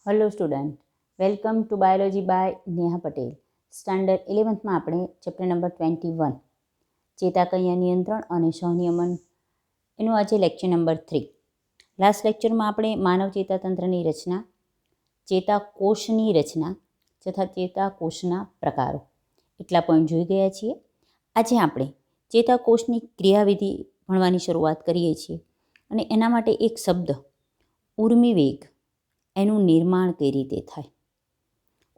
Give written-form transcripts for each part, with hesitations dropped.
Hello student, welcome to biology by Neha Patel. Standard 11થમાં આપણે chapter number 21 ચેતાકૈયા નિયંત્રણ અને સહનિયમન એનું આજે લેક્ચર નંબર 3. લાસ્ટ લેક્ચરમાં આપણે માનવ ચેતાતંત્રની રચના, ચેતાકોષની રચના તથા ચેતાકોષના પ્રકારો એટલા પોઈન્ટ જોઈ ગયા છીએ. આજે આપણે ચેતાકોષની ક્રિયાવિધિ ભણવાની શરૂઆત કરીએ છીએ અને એના માટે એક શબ્દ ઉર્મિવેગ, એનું નિર્માણ કઈ રીતે થાય.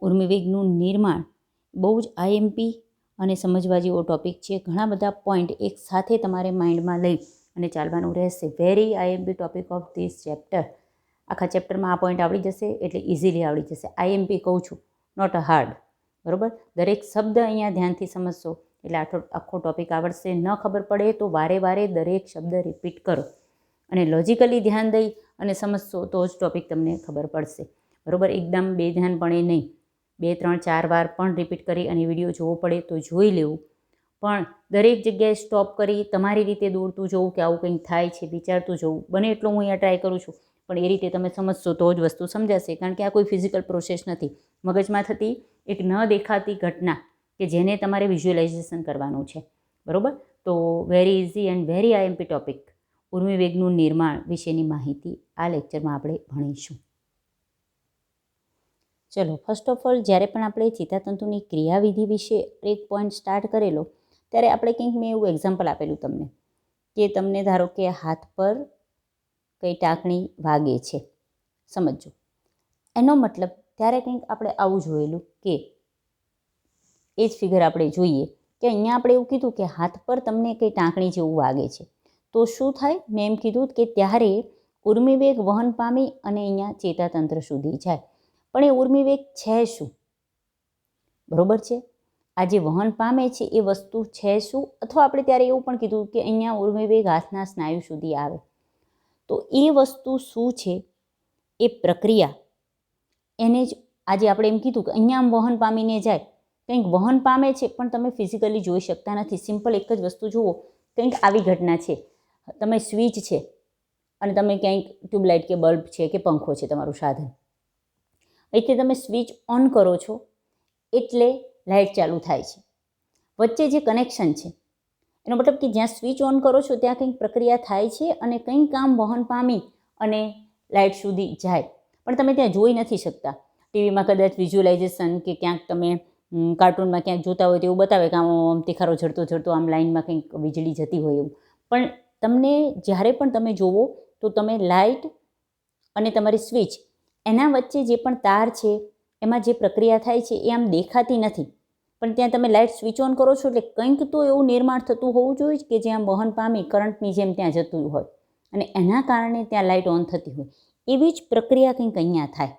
ઉર્મિવેગનું નિર્માણ બહુ જ આઈએમપી અને સમજવા જેવો ટૉપિક છે. ઘણા બધા પોઈન્ટ એક સાથે તમારે માઇન્ડમાં લઈ અને ચાલવાનું રહેશે. Very IMP topic of this chapter. આખા ચેપ્ટરમાં આ પોઈન્ટ આવડી જશે એટલે ઇઝીલી આવડી જશે. આઈએમપી કહું છું, નોટ અ હાર્ડ. બરાબર, દરેક શબ્દ અહીંયા ધ્યાનથી સમજશો એટલે આખો ટૉપિક આવડશે. ન ખબર પડે તો વારે વારે દરેક શબ્દ રિપીટ કરો અને લોજિકલી ધ્યાન દઈ અને સમજશો તો જ ટૉપિક તમને ખબર પડશે. બરાબર, એકદમ બે ધ્યાનપણે નહીં, 2, 3, 4 વાર પણ રિપીટ કરી અને વિડીયો જોવો પડે તો જોઈ લેવું, પણ દરેક જગ્યાએ સ્ટોપ કરી તમારી રીતે દોરતું જવું કે આવું કંઈક થાય છે, વિચારતું જવું. બને એટલું હું અહીંયા ટ્રાય કરું છું, પણ એ રીતે તમે સમજશો તો જ વસ્તુ સમજાશે. કારણ કે આ કોઈ ફિઝિકલ પ્રોસેસ નથી, મગજમાં થતી એક ન દેખાતી ઘટના કે જેને તમારે વિઝ્યુઅલાઇઝેશન કરવાનું છે. બરાબર, તો very easy and very IMP topic ઉર્મિવેગનું નિર્માણ વિશેની માહિતી આ લેક્ચરમાં આપણે ભણીશું. ચલો, ફર્સ્ટ ઓફ ઓલ, જ્યારે પણ આપણે ચેતાતંતુની ક્રિયાવિધિ વિશે એક પોઈન્ટ સ્ટાર્ટ કરેલો ત્યારે આપણે કંઈક મેં એવું એક્ઝામ્પલ આપેલું તમને કે તમને ધારો કે હાથ પર કંઈ ટાંકણી વાગે છે, સમજો. એનો મતલબ ત્યારે કંઈક આપણે આવું જોયેલું કે એ જ ફિગર આપણે જોઈએ કે અહીંયા આપણે એવું કીધું કે હાથ પર તમને કંઈ ટાંકણી જેવું વાગે છે તો શું થાય? મેં એમ કીધું કે ત્યારે ઉર્મિવેગ વહન પામી અને અહીંયા ચેતાતંત્ર સુધી જાય. પણ એ ઉર્મિવેગ છે શું? બરાબર છે, આ જે વહન પામે છે એ વસ્તુ છે શું? અથવા આપણે ત્યારે એવું પણ કીધું કે અહીંયા ઉર્મિવેગ હાથના સ્નાયુ સુધી આવે. તો એ વસ્તુ શું છે? એ પ્રક્રિયા, એને જ આજે આપણે એમ કીધું કે અહીંયા આમ વહન પામીને જાય. કંઈક વહન પામે છે પણ તમે ફિઝિકલી જોઈ શકતા નથી. સિમ્પલ એક જ વસ્તુ જુઓ, કંઈક આવી ઘટના છે, તમે સ્વિચ છે અને તમે ક્યાંક ટ્યુબલાઇટ કે બલ્બ છે કે પંખો છે તમારું સાધન, એટલે તમે સ્વિચ ઓન કરો છો એટલે લાઇટ ચાલુ થાય છે. વચ્ચે જે કનેક્શન છે એનો મતલબ કે જ્યાં સ્વિચ ઓન કરો છો ત્યાં કંઈક પ્રક્રિયા થાય છે અને કંઈક કામ વહન પામી અને લાઇટ સુધી જાય, પણ તમે ત્યાં જોઈ નથી શકતા. ટીવીમાં કદાચ વિઝ્યુઅલાઇઝેશન કે ક્યાંક તમે કાર્ટૂનમાં ક્યાંક જોતા હોય તો એવું બતાવે કે આમ તીખારો ઝડતો આમ લાઇનમાં કંઈક વીજળી જતી હોય એવું. પણ તમને જ્યારે પણ તમે જોવો તો તમે લાઇટ અને તમારી સ્વિચ એના વચ્ચે જે પણ તાર છે એમાં જે પ્રક્રિયા થાય છે એ આમ દેખાતી નથી. પણ ત્યાં તમે લાઇટ સ્વિચ ઓન કરો છો એટલે કંઈક તો એવું નિર્માણ થતું હોવું જોઈએ કે જ્યાં વહન પામી કરંટની જેમ ત્યાં જતું હોય અને એના કારણે ત્યાં લાઇટ ઓન થતી હોય. એવી જ પ્રક્રિયા કંઈક અહીંયા થાય.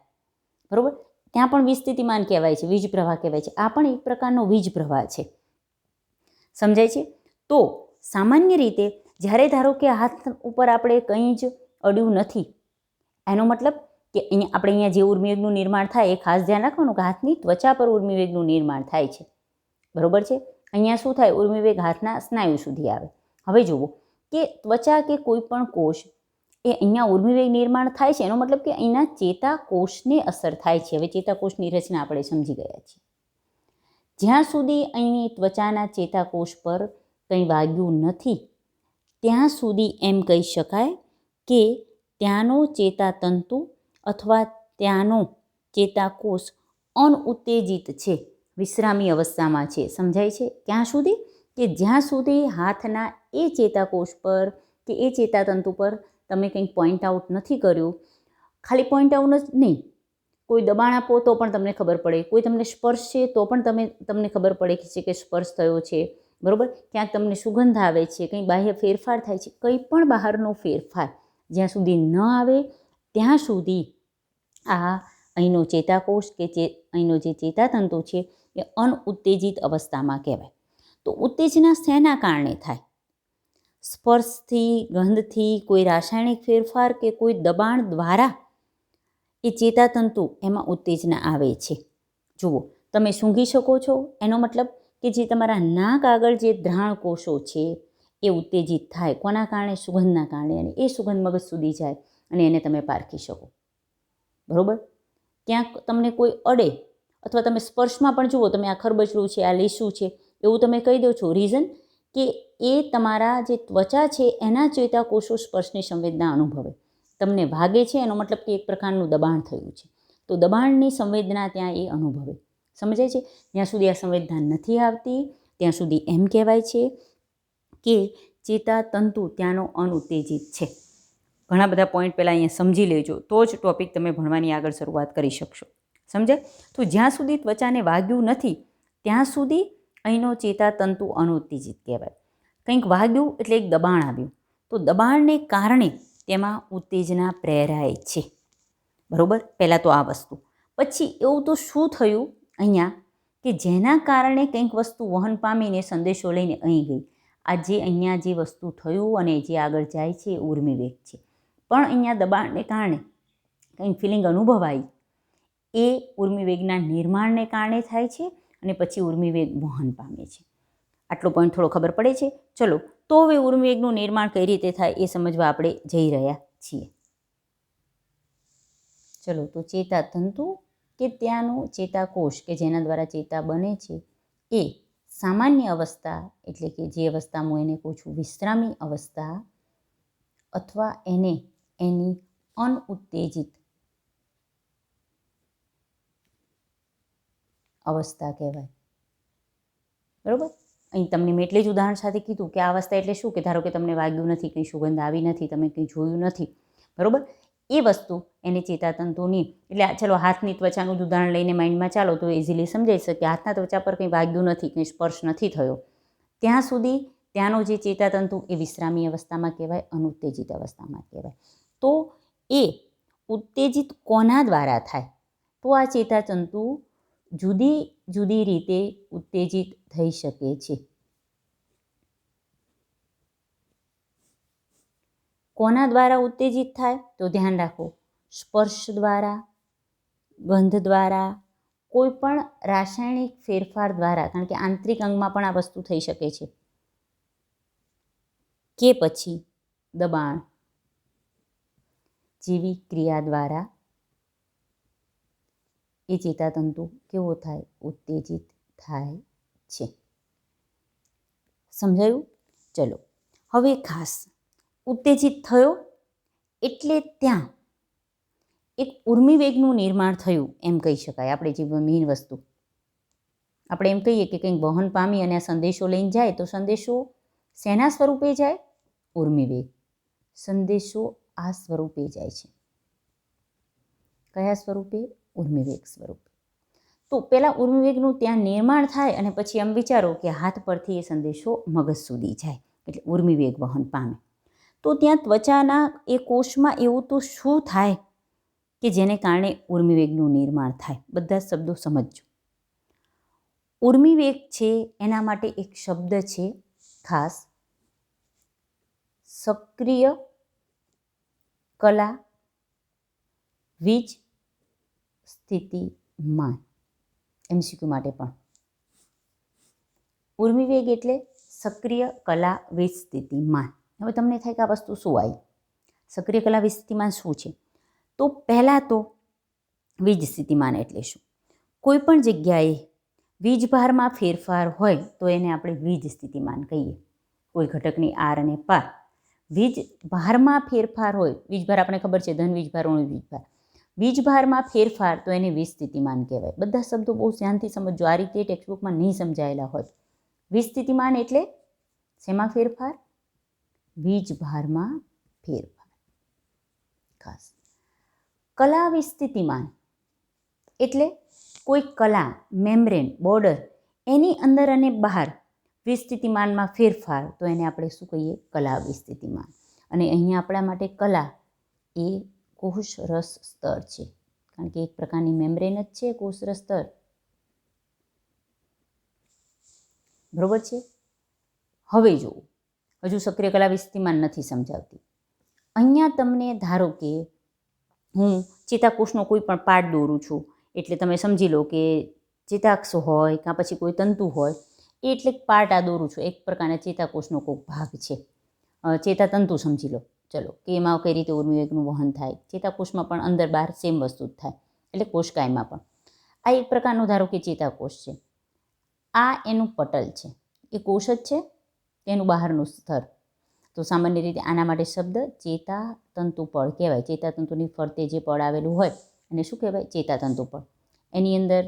બરાબર, ત્યાં પણ વીજસ્થિતિમાન કહેવાય છે, વીજ પ્રવાહ કહેવાય છે. આ પણ એક પ્રકારનો વીજ પ્રવાહ છે. સમજાય છે? તો સામાન્ય રીતે જ્યારે ધારો કે હાથ ઉપર આપણે કંઈ જ અડ્યું નથી, એનો મતલબ કે અહીંયા જે ઉર્મિવેગનું નિર્માણ થાય એ ખાસ ધ્યાન રાખવાનું કે હાથની ત્વચા પર ઉર્મિવેગનું નિર્માણ થાય છે. બરાબર છે, અહીંયા શું થાય? ઉર્મિવેગ હાથના સ્નાયુ સુધી આવે. હવે જુઓ કે ત્વચા કે કોઈ પણ કોષ એ અહીંયા ઉર્મિવેગ નિર્માણ થાય છે એનો મતલબ કે અહીંના ચેતાકોષને અસર થાય છે. હવે ચેતાકોષની રચના આપણે સમજી ગયા છીએ. જ્યાં સુધી અહીંની ત્વચાના ચેતાકોષ પર કંઈ વાગ્યું નથી ત્યાં સુધી એમ કહી શકાય કે ત્યાંનો ચેતાતંતુ અથવા ત્યાંનો ચેતાકોષ અનઉત્તેજિત છે, વિશ્રામી અવસ્થામાં છે. સમજાય છે? ક્યાં સુધી? કે જ્યાં સુધી હાથના એ ચેતાકોષ પર કે એ ચેતાતંતુ પર તમે કંઈક પોઈન્ટ આઉટ નથી કર્યું. ખાલી પોઈન્ટ આઉટ જ નહીં, કોઈ દબાણ આપો તો પણ તમને ખબર પડે, કોઈ તમને સ્પર્શે તો પણ તમને ખબર પડે કે સ્પર્શ થયો છે. બરાબર, ક્યાંક તમને સુગંધ આવે છે, કંઈ બાહ્ય ફેરફાર થાય છે, કંઈ પણ બહારનો ફેરફાર જ્યાં સુધી ન આવે ત્યાં સુધી આ અહીંનો ચેતાકોષ કે અહીંનો જે ચેતાતંતુ છે એ અનઉત્તેજિત અવસ્થામાં કહેવાય. તો ઉત્તેજના શેના કારણે થાય? સ્પર્શથી, ગંધથી, કોઈ રાસાયણિક ફેરફાર કે કોઈ દબાણ દ્વારા એ ચેતાતંતુ એમાં ઉત્તેજના આવે છે. જુઓ, તમે સૂંઘી શકો છો, એનો મતલબ કે જે તમારા નાક આગળ જે ઘ્રાણ કોષો છે એ ઉત્તેજિત થાય. કોના કારણે? સુગંધના કારણે. અને એ સુગંધ મગજ સુધી જાય અને એને તમે પારખી શકો. બરાબર, ક્યાંક તમને કોઈ અડે અથવા તમે સ્પર્શમાં પણ જુઓ, તમે આ ખરબચડું છે, આ લીસું છે એવું તમે કહી દો છો. રીઝન કે એ તમારા જે ત્વચા છે એના ચેતાકોષો સ્પર્શની સંવેદના અનુભવે. તમને વાગે છે એનો મતલબ કે એક પ્રકારનું દબાણ થયું છે, તો દબાણની સંવેદના ત્યાં એ અનુભવે. સમજાય છે? જ્યાં સુધી આ સંવેદના નથી આવતી ત્યાં સુધી એમ કહેવાય છે કે ચેતાતંતુ ત્યાંનો અનુત્તેજિત છે. ઘણા બધા પોઈન્ટ પહેલાં અહીંયા સમજી લેજો, તો જ ટોપિક તમે ભણવાની આગળ શરૂઆત કરી શકશો. સમજાય? તો જ્યાં સુધી ત્વચાને વાગ્યું નથી ત્યાં સુધી અહીંનો ચેતાતંતુ અનુત્તેજિત કહેવાય. કંઈક વાગ્યું એટલે એક દબાણ આવ્યું, તો દબાણને કારણે તેમાં ઉત્તેજના પ્રેરાય છે. બરાબર? પહેલાં તો આ વસ્તુ. પછી એવું તો શું થયું અહીંયા કે જેના કારણે કંઈક વસ્તુ વહન પામીને સંદેશો લઈને અહીં ગઈ. આ જે અહીંયા જે વસ્તુ થયું અને જે આગળ જાય છે એ ઉર્મિવેગ છે. પણ અહીંયા દબાણને કારણે કંઈક ફિલિંગ અનુભવાઈ, એ ઉર્મિવેગના નિર્માણને કારણે થાય છે અને પછી ઉર્મિવેગ વહન પામે છે. આટલો પોઈન્ટ થોડો ખબર પડે છે? ચલો, તો હવે ઉર્મિવેગનું નિર્માણ કઈ રીતે થાય એ સમજવા આપણે જઈ રહ્યા છીએ. ચલો, તો ચેતાતંતુ કે ત્યાંનો ચેતાકોષ કે જેના દ્વારા ચેતા બને છે એ સામાન્ય અવસ્થા, એટલે કે જે અવસ્થામાં હું એને કહું છું વિશ્રામી અવસ્થા, અથવા એને એની અનઉત્તેજિત અવસ્થા કહેવાય. બરાબર? અહીં તમને મેં એટલે જ ઉદાહરણ સાથે કીધું કે આ અવસ્થા એટલે શું, કે ધારો કે તમને વાગ્યું નથી, કંઈ સુગંધ આવી નથી, તમે કંઈ જોયું નથી. બરાબર? એ વસ્તુ એને ચેતાતંતુની, એટલે ચલો હાથની ત્વચાનું જ ઉદાહરણ લઈને માઇન્ડમાં ચાલો તો ઇઝીલી સમજાઈ શકે. હાથના ત્વચા પર કંઈ વાગ્યું નથી, કંઈ સ્પર્શ નથી થયો, ત્યાં સુધી ત્યાંનો જે ચેતાતંતુ એ વિશ્રામી અવસ્થામાં કહેવાય, અનુત્તેજિત અવસ્થામાં કહેવાય. તો એ ઉત્તેજિત કોના દ્વારા થાય? તો આ ચેતાતંતુ જુદી જુદી રીતે ઉત્તેજિત થઈ શકે છે. કોના દ્વારા ઉત્તેજિત થાય? તો ધ્યાન રાખો, સ્પર્શ દ્વારા, ગંધ દ્વારા, કોઈ પણ રાસાયણિક ફેરફાર દ્વારા, કારણ કે આંતરિક અંગમાં પણ આ વસ્તુ થઈ શકે છે, કે પછી દબાણ જેવી ક્રિયા દ્વારા એ ચેતાતંતુ કેવો થાય? ઉત્તેજિત થાય છે. સમજાયું? ચલો, હવે ખાસ ઉત્તેજિત થયો એટલે ત્યાં એક ઉર્મિવેગનું નિર્માણ થયું એમ કહી શકાય. આપણે જે મેઇન વસ્તુ આપણે એમ કહીએ કે કંઈક વહન પામી અને આ સંદેશો લઈને જાય, તો સંદેશો શેના સ્વરૂપે જાય? ઉર્મિવેગ. સંદેશો આ સ્વરૂપે જાય છે. કયા સ્વરૂપે? ઉર્મિવેગ સ્વરૂપે. તો પહેલાં ઉર્મિવેગનું ત્યાં નિર્માણ થાય અને પછી આમ વિચારો કે હાથ પરથી એ સંદેશો મગજ સુધી જાય, એટલે ઉર્મિવેગ વહન પામે. તો ત્યાં ત્વચાના એ કોષમાં એવું તો શું થાય કે જેને કારણે ઉર્મિવેગનું નિર્માણ થાય? બધા શબ્દો સમજજો. ઉર્મિવેગ છે એના માટે એક શબ્દ છે ખાસ, સક્રિય કલા વીજ સ્થિતિમાન. MCQ માટે પણ ઉર્મિવેગ એટલે સક્રિય કલા વીજ સ્થિતિમાન. હવે તમને થાય કે આ વસ્તુ શું આવી? સક્રિય કલા વીજ સ્થિતિમાન શું છે? તો પહેલાં તો વીજ સ્થિતિમાન એટલે શું? કોઈ પણ જગ્યાએ વીજભારમાં ફેરફાર હોય તો એને આપણે વીજ સ્થિતિમાન કહીએ. કોઈ ઘટકની આર અને પાર વીજભારમાં ફેરફાર હોય, વીજભાર આપણે ખબર છે, ધન વીજભાર, ઋણ વીજભાર, વીજભારમાં ફેરફાર તો એને વીજ સ્થિતિમાન કહેવાય. બધા શબ્દો બહુ ધ્યાનથી સમજો, આ રીતે ટેક્સ્ટબુકમાં નહીં સમજાયેલા હોય. વીજ સ્થિતિમાન એટલે શેમાં ફેરફાર? વીજભારમાં ફેરફાર. ખાસ કલા વીજ સ્થિતિમાન એટલે કોઈ કલા, મેમ્બ્રેન, બોર્ડર, એની અંદર અને બહાર વીજ સ્થિતિમાનમાં ફેરફાર તો એને આપણે શું કહીએ? કલા વીજ સ્થિતિમાન. અને અહીંયા આપણા માટે કલા એ કોષરસ સ્તર છે, કારણ કે એક પ્રકારની મેમ્બ્રેન જ છે કોષરસ સ્તર. બરોબર છે? હવે જુઓ, હજુ સક્રિય કલા વીજ સ્થિતિમાન નથી સમજાવતી. અહીંયા તમને ધારો કે હું ચેતાકોષનો કોઈ પણ પાર્ટ દોરું છું, એટલે તમે સમજી લો કે ચેતાક્ષ હોય કાં પછી કોઈ તંતુ હોય, એ એટલે પાર્ટ આ દોરું છું, એક પ્રકારના ચેતાકોષનો કોઈ ભાગ છે. ચેતાતંતુ સમજી લો, ચલો, કે એમાં કઈ રીતે ઉર્મિવેગનું વહન થાય. ચેતાકોષમાં પણ અંદર બહાર સેમ વસ્તુ જ થાય, એટલે કોષકાયમાં પણ. આ એક પ્રકારનો ધારો કે ચેતાકોષ છે. આ એનું પટલ છે, એ કોષ જ છે, તેનું બહારનું સ્તર. તો સામાન્ય રીતે આના માટે શબ્દ ચેતાતંતુપળ કહેવાય. ચેતાતંતુની ફરતે જે પળ આવેલું હોય એને શું કહેવાય? ચેતાતંતુપળ. એની અંદર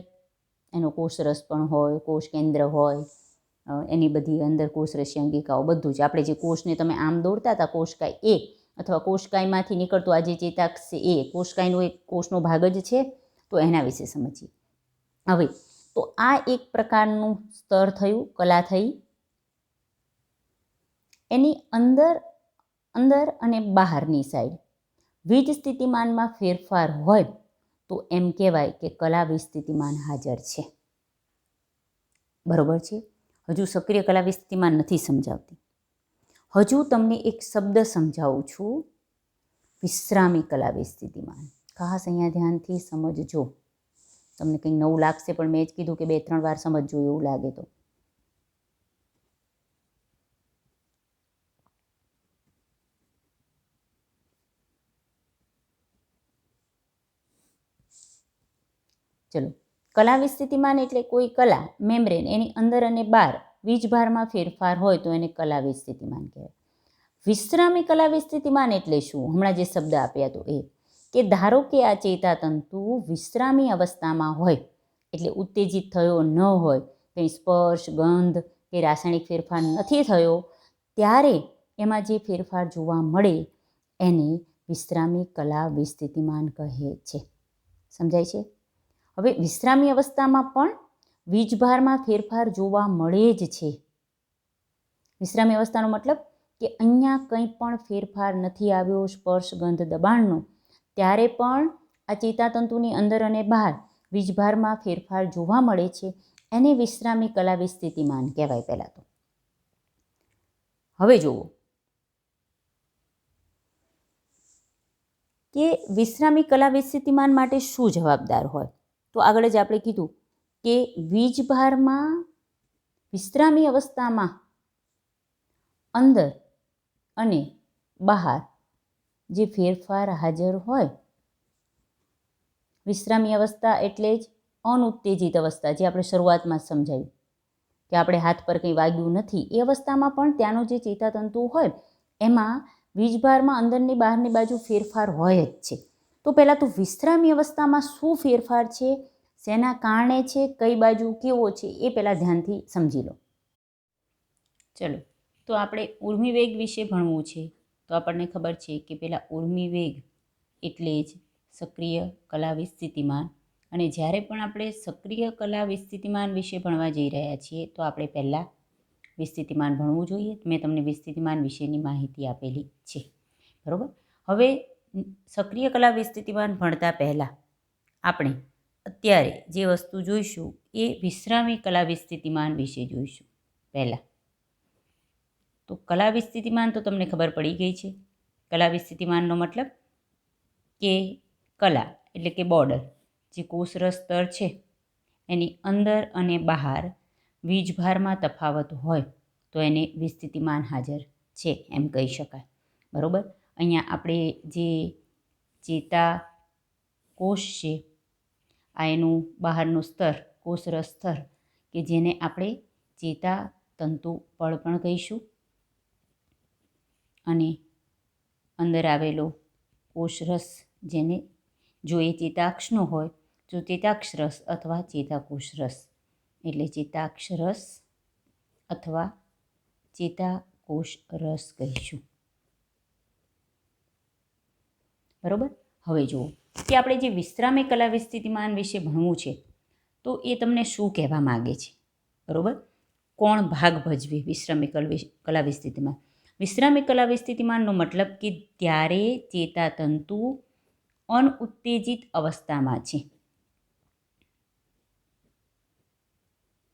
એનો કોષરસ પણ હોય, કોષ કેન્દ્ર હોય, એની બધી અંદર કોષરસી અંગિકાઓ બધું જ. આપણે જે કોષને તમે આમ દોડતા હતા કોષકાય એ, અથવા કોષકાયમાંથી નીકળતો આ જે ચેતાક્ષ છે એ કોષકાયનો એક કોષનો ભાગ જ છે. તો એના વિશે સમજીએ હવે. તો આ એક પ્રકારનું સ્તર થયું, કલા થઈ. એની અંદર અને બહારની સાઈડ વીજ સ્થિતિમાનમાં ફેરફાર હોય તો એમ કહેવાય કે કલા વિસ્થિતિમાન હાજર છે. બરોબર છે. હજુ સક્રિય કલા વિસ્થિતિમાન નથી સમજાવતી. હજુ તમને એક શબ્દ સમજાવું છું, વિશ્રામી કલા વિસ્થિતિમાન. ખાસ અહીંયા ધ્યાનથી સમજજો. તમને કંઈક નવું લાગશે, પણ મેં જ કીધું કે 2-3 વાર સમજજો એવું લાગે તો. ચલો, કલા વિસ્થિતિમાન એટલે કોઈ કલા મેમ્બ્રેન એની અંદર અને બહાર વીજભારમાં ફેરફાર હોય તો એને કલા વિસ્થિતિમાન કહેવાય. વિશ્રામી કલા વિસ્થિતિમાન એટલે શું? હમણાં જે શબ્દ આપ્યા તો એ કે ધારો કે આ ચેતાતંતુ વિશ્રામી અવસ્થામાં હોય, એટલે ઉત્તેજિત થયો ન હોય, કંઈ સ્પર્શ, ગંધ કે રાસાયણિક ફેરફાર નથી થયો, ત્યારે એમાં જે ફેરફાર જોવા મળે એને વિશ્રામી કલા વિસ્થિતિમાન કહે છે. સમજાય છે? હવે વિશ્રામી અવસ્થામાં પણ વીજભારમાં ફેરફાર જોવા મળે જ છે. વિશ્રામી અવસ્થાનો મતલબ કે અહીંયા કંઈ પણ ફેરફાર નથી આવ્યો સ્પર્શ, ગંધ, દબાણનો, ત્યારે પણ આ ચેતાતંતુની અંદર અને બહાર વીજભારમાં ફેરફાર જોવા મળે છે. એને વિશ્રામી કલા વિસ્થિતિમાન કહેવાય. પહેલાં તો હવે જુઓ કે વિશ્રામી કલા વિસ્થિતિમાન માટે શું જવાબદાર હોય. તો આગળ જ આપણે કીધું કે વીજભારમાં વિશ્રામી અવસ્થામાં અંદર અને બહાર જે ફેરફાર હાજર હોય, વિશ્રામી અવસ્થા એટલે જ અનુત્તેજિત અવસ્થા, જે આપણે શરૂઆતમાં સમજાયું કે આપણે હાથ પર કંઈ વાગ્યું નથી, એ અવસ્થામાં પણ ત્યાંનો જે ચેતાતંતુ હોય એમાં વીજભારમાં અંદરની બહારની બાજુ ફેરફાર હોય જ છે. તો પહેલાં તો વિશ્રામી અવસ્થામાં શું ફેરફાર છે, શેના કારણે છે, કઈ બાજુ કેવો છે, એ પહેલાં ધ્યાનથી સમજી લો. ચલો, તો આપણે ઉર્મિવેગ વિશે ભણવું છે. તો આપણને ખબર છે કે પહેલાં ઉર્મિવેગ એટલે જ સક્રિય કલા વિસ્થિતિમાન. અને જ્યારે પણ આપણે સક્રિય કલા વિસ્થિતિમાન વિશે ભણવા જઈ રહ્યા છીએ તો આપણે પહેલાં વિસ્થિતિમાન ભણવું જોઈએ. મેં તમને વિસ્થિતિમાન વિશેની માહિતી આપેલી છે. બરાબર. હવે સક્રિય કલા વિસ્થિતિમાન ભણતા પહેલાં આપણે અત્યારે જે વસ્તુ જોઈશું એ વિશ્રામી કલા વિસ્થિતિમાન વિશે જોઈશું. પહેલાં તો કલા વિસ્થિતિમાન તો તમને ખબર પડી ગઈ છે. કલા વિસ્થિતિમાનનો મતલબ કે કલા એટલે કે બોર્ડર, જે કોષરસ સ્તર છે એની અંદર અને બહાર વીજભારમાં તફાવત હોય તો એને વિસ્થિતિમાન હાજર છે એમ કહી શકાય. બરાબર. અહીંયા આપણે જે ચેતાકોષ છે આ એનું બહારનું સ્તર, કોષરસ સ્તર, કે જેને આપણે ચેતાતંતુપળ પણ કહીશું, અને અંદર આવેલો કોષરસ, જેને જો એ ચેતાક્ષનો હોય તો ચેતાક્ષરસ અથવા ચેતાકોષરસ, એટલે ચેતાક્ષરસ અથવા ચેતાકોષરસ કહીશું. બરાબર. હવે જુઓ કે આપણે જે વિશ્રામી કલા વિસ્થિતિમાન વિશે ભણવું છે તો એ તમને શું કહેવા માગે છે. બરાબર. કોણ ભાગ ભજવે વિશ્રામી કલા વિસ્થિતિમાન? વિશ્રામી કલા વિસ્થિતિમાનનો મતલબ કે ત્યારે ચેતાતંતુ અનઉત્તેજિત અવસ્થામાં છે,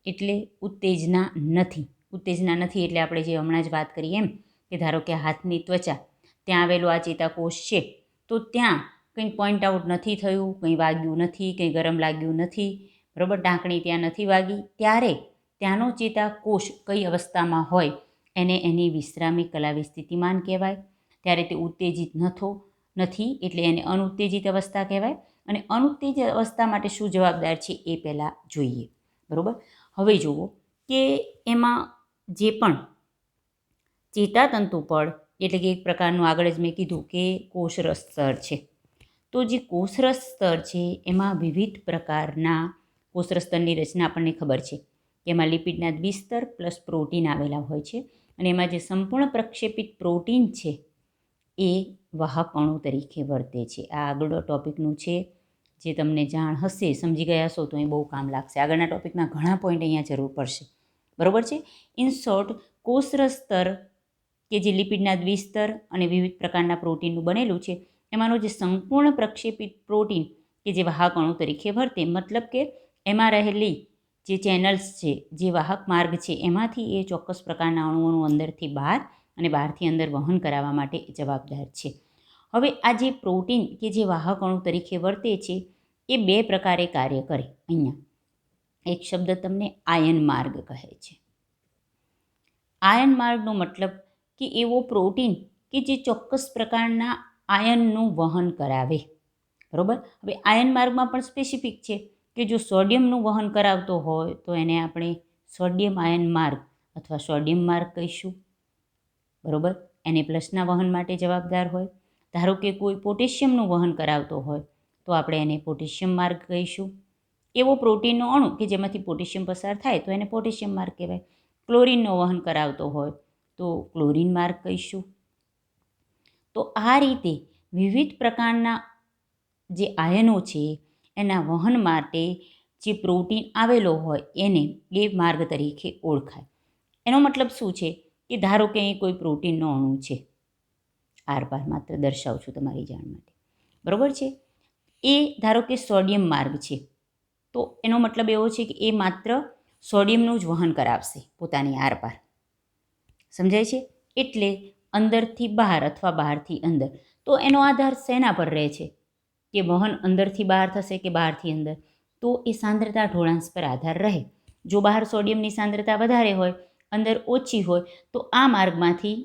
એટલે ઉત્તેજના નથી. ઉત્તેજના નથી એટલે આપણે જે હમણાં જ વાત કરી એમ કે ધારો કે હાથની ત્વચા, ત્યાં આવેલો આ ચેતાકોષ છે તો ત્યાં કંઈ પોઈન્ટ આઉટ નથી થયું, કંઈ વાગ્યું નથી, કંઈ ગરમ લાગ્યું નથી, બરાબર, ઢાંકણી ત્યાં નથી વાગી, ત્યારે ત્યાંનો ચેતાકોષ કઈ અવસ્થામાં હોય એને એની વિશ્રામી કલા વિસ્થિતિમાન કહેવાય. ત્યારે તે ઉત્તેજિત નથી એટલે એને અનુત્તેજિત અવસ્થા કહેવાય. અને અનુત્તેજ અવસ્થા માટે શું જવાબદાર છે એ પહેલાં જોઈએ. બરાબર. હવે જુઓ કે એમાં જે પણ ચેતાતંતુ પડ એટલે કે એક પ્રકારનું આગળ જ મેં કીધું કે કોષરસ સ્તર છે. તો જે કોષરસ સ્તર છે એમાં વિવિધ પ્રકારના કોષરસ સ્તરની રચના આપણને ખબર છે કે એમાં લિપિડના દ્વિસ્તર પ્લસ પ્રોટીન આવેલા હોય છે અને એમાં જે સંપૂર્ણ પ્રક્ષેપિત પ્રોટીન છે એ વાહક અણુ તરીકે વર્તે છે. આ આગળ ટોપિકનું છે, જે તમને જાણ હશે, સમજી ગયા હશો તો એ બહુ કામ લાગશે. આગળના ટોપિકના ઘણા પોઈન્ટ અહીંયા જરૂર પડશે. બરાબર છે. ઇન શોર્ટ, કોષરસ સ્તર કે જે લિપિડના દ્વિસ્તર અને વિવિધ પ્રકારના પ્રોટીનનું બનેલું છે, એમાંનું જે સંપૂર્ણ પ્રક્ષેપિત પ્રોટીન કે જે વાહક અણુ તરીકે વર્તે, મતલબ કે એમાં રહેલી જે ચેનલ્સ છે, જે વાહક માર્ગ છે, એમાંથી એ ચોક્કસ પ્રકારના અણુઓનું અંદરથી બહાર અને બહારથી અંદર વહન કરાવવા માટે જવાબદાર છે. હવે આ જે પ્રોટીન કે જે વાહક અણુ તરીકે વર્તે છે એ બે પ્રકારે કાર્ય કરે. અહીંયા એક શબ્દ તમને આયન માર્ગ કહે છે. આયન માર્ગનો મતલબ કે એવો પ્રોટીન કે જે ચોક્કસ પ્રકારના આયનનું વહન કરાવે. બરાબર. હવે આયન માર્ગમાં પણ સ્પેસિફિક છે કે જો સોડિયમનું વહન કરાવતો હોય તો એને આપણે સોડિયમ આયન માર્ગ અથવા સોડિયમ માર્ગ કહીશું. બરાબર. એને પ્લસના વહન માટે જવાબદાર હોય. ધારો કે કોઈ પોટેશિયમનું વહન કરાવતો હોય તો આપણે એને પોટેશિયમ માર્ગ કહીશું. એવો પ્રોટીનનો અણુ કે જેમાંથી પોટેશિયમ પસાર થાય તો એને પોટેશિયમ માર્ગ કહેવાય. ક્લોરીનનો વહન કરાવતો હોય તો ક્લોરીન માર્ગ કહીશું. તો આ રીતે વિવિધ પ્રકારના જે આયનો છે એના વહન માટે જે પ્રોટીન આવેલો હોય એને એ માર્ગ તરીકે ઓળખાય. એનો મતલબ શું છે કે ધારો કે અહીં કોઈ પ્રોટીનનો અણુ છે, આરપાર માત્ર દર્શાવું છું તમારી જાણ માટે. બરાબર છે. એ ધારો કે સોડિયમ માર્ગ છે, તો એનો મતલબ એવો છે કે એ માત્ર સોડિયમનું જ વહન કરાવશે પોતાની આરપાર. સમજાય છે? એટલે અંદરથી બહાર અથવા બહારથી અંદર. તો એનો આધાર શેના પર રહે છે કે વહન અંદરથી બહાર થશે કે બહારથી અંદર? તો એ સાંદ્રતા ઢોળાંશ પર આધાર રહે. જો બહાર સોડિયમની સાંદ્રતા વધારે હોય, અંદર ઓછી હોય, તો આ માર્ગમાંથી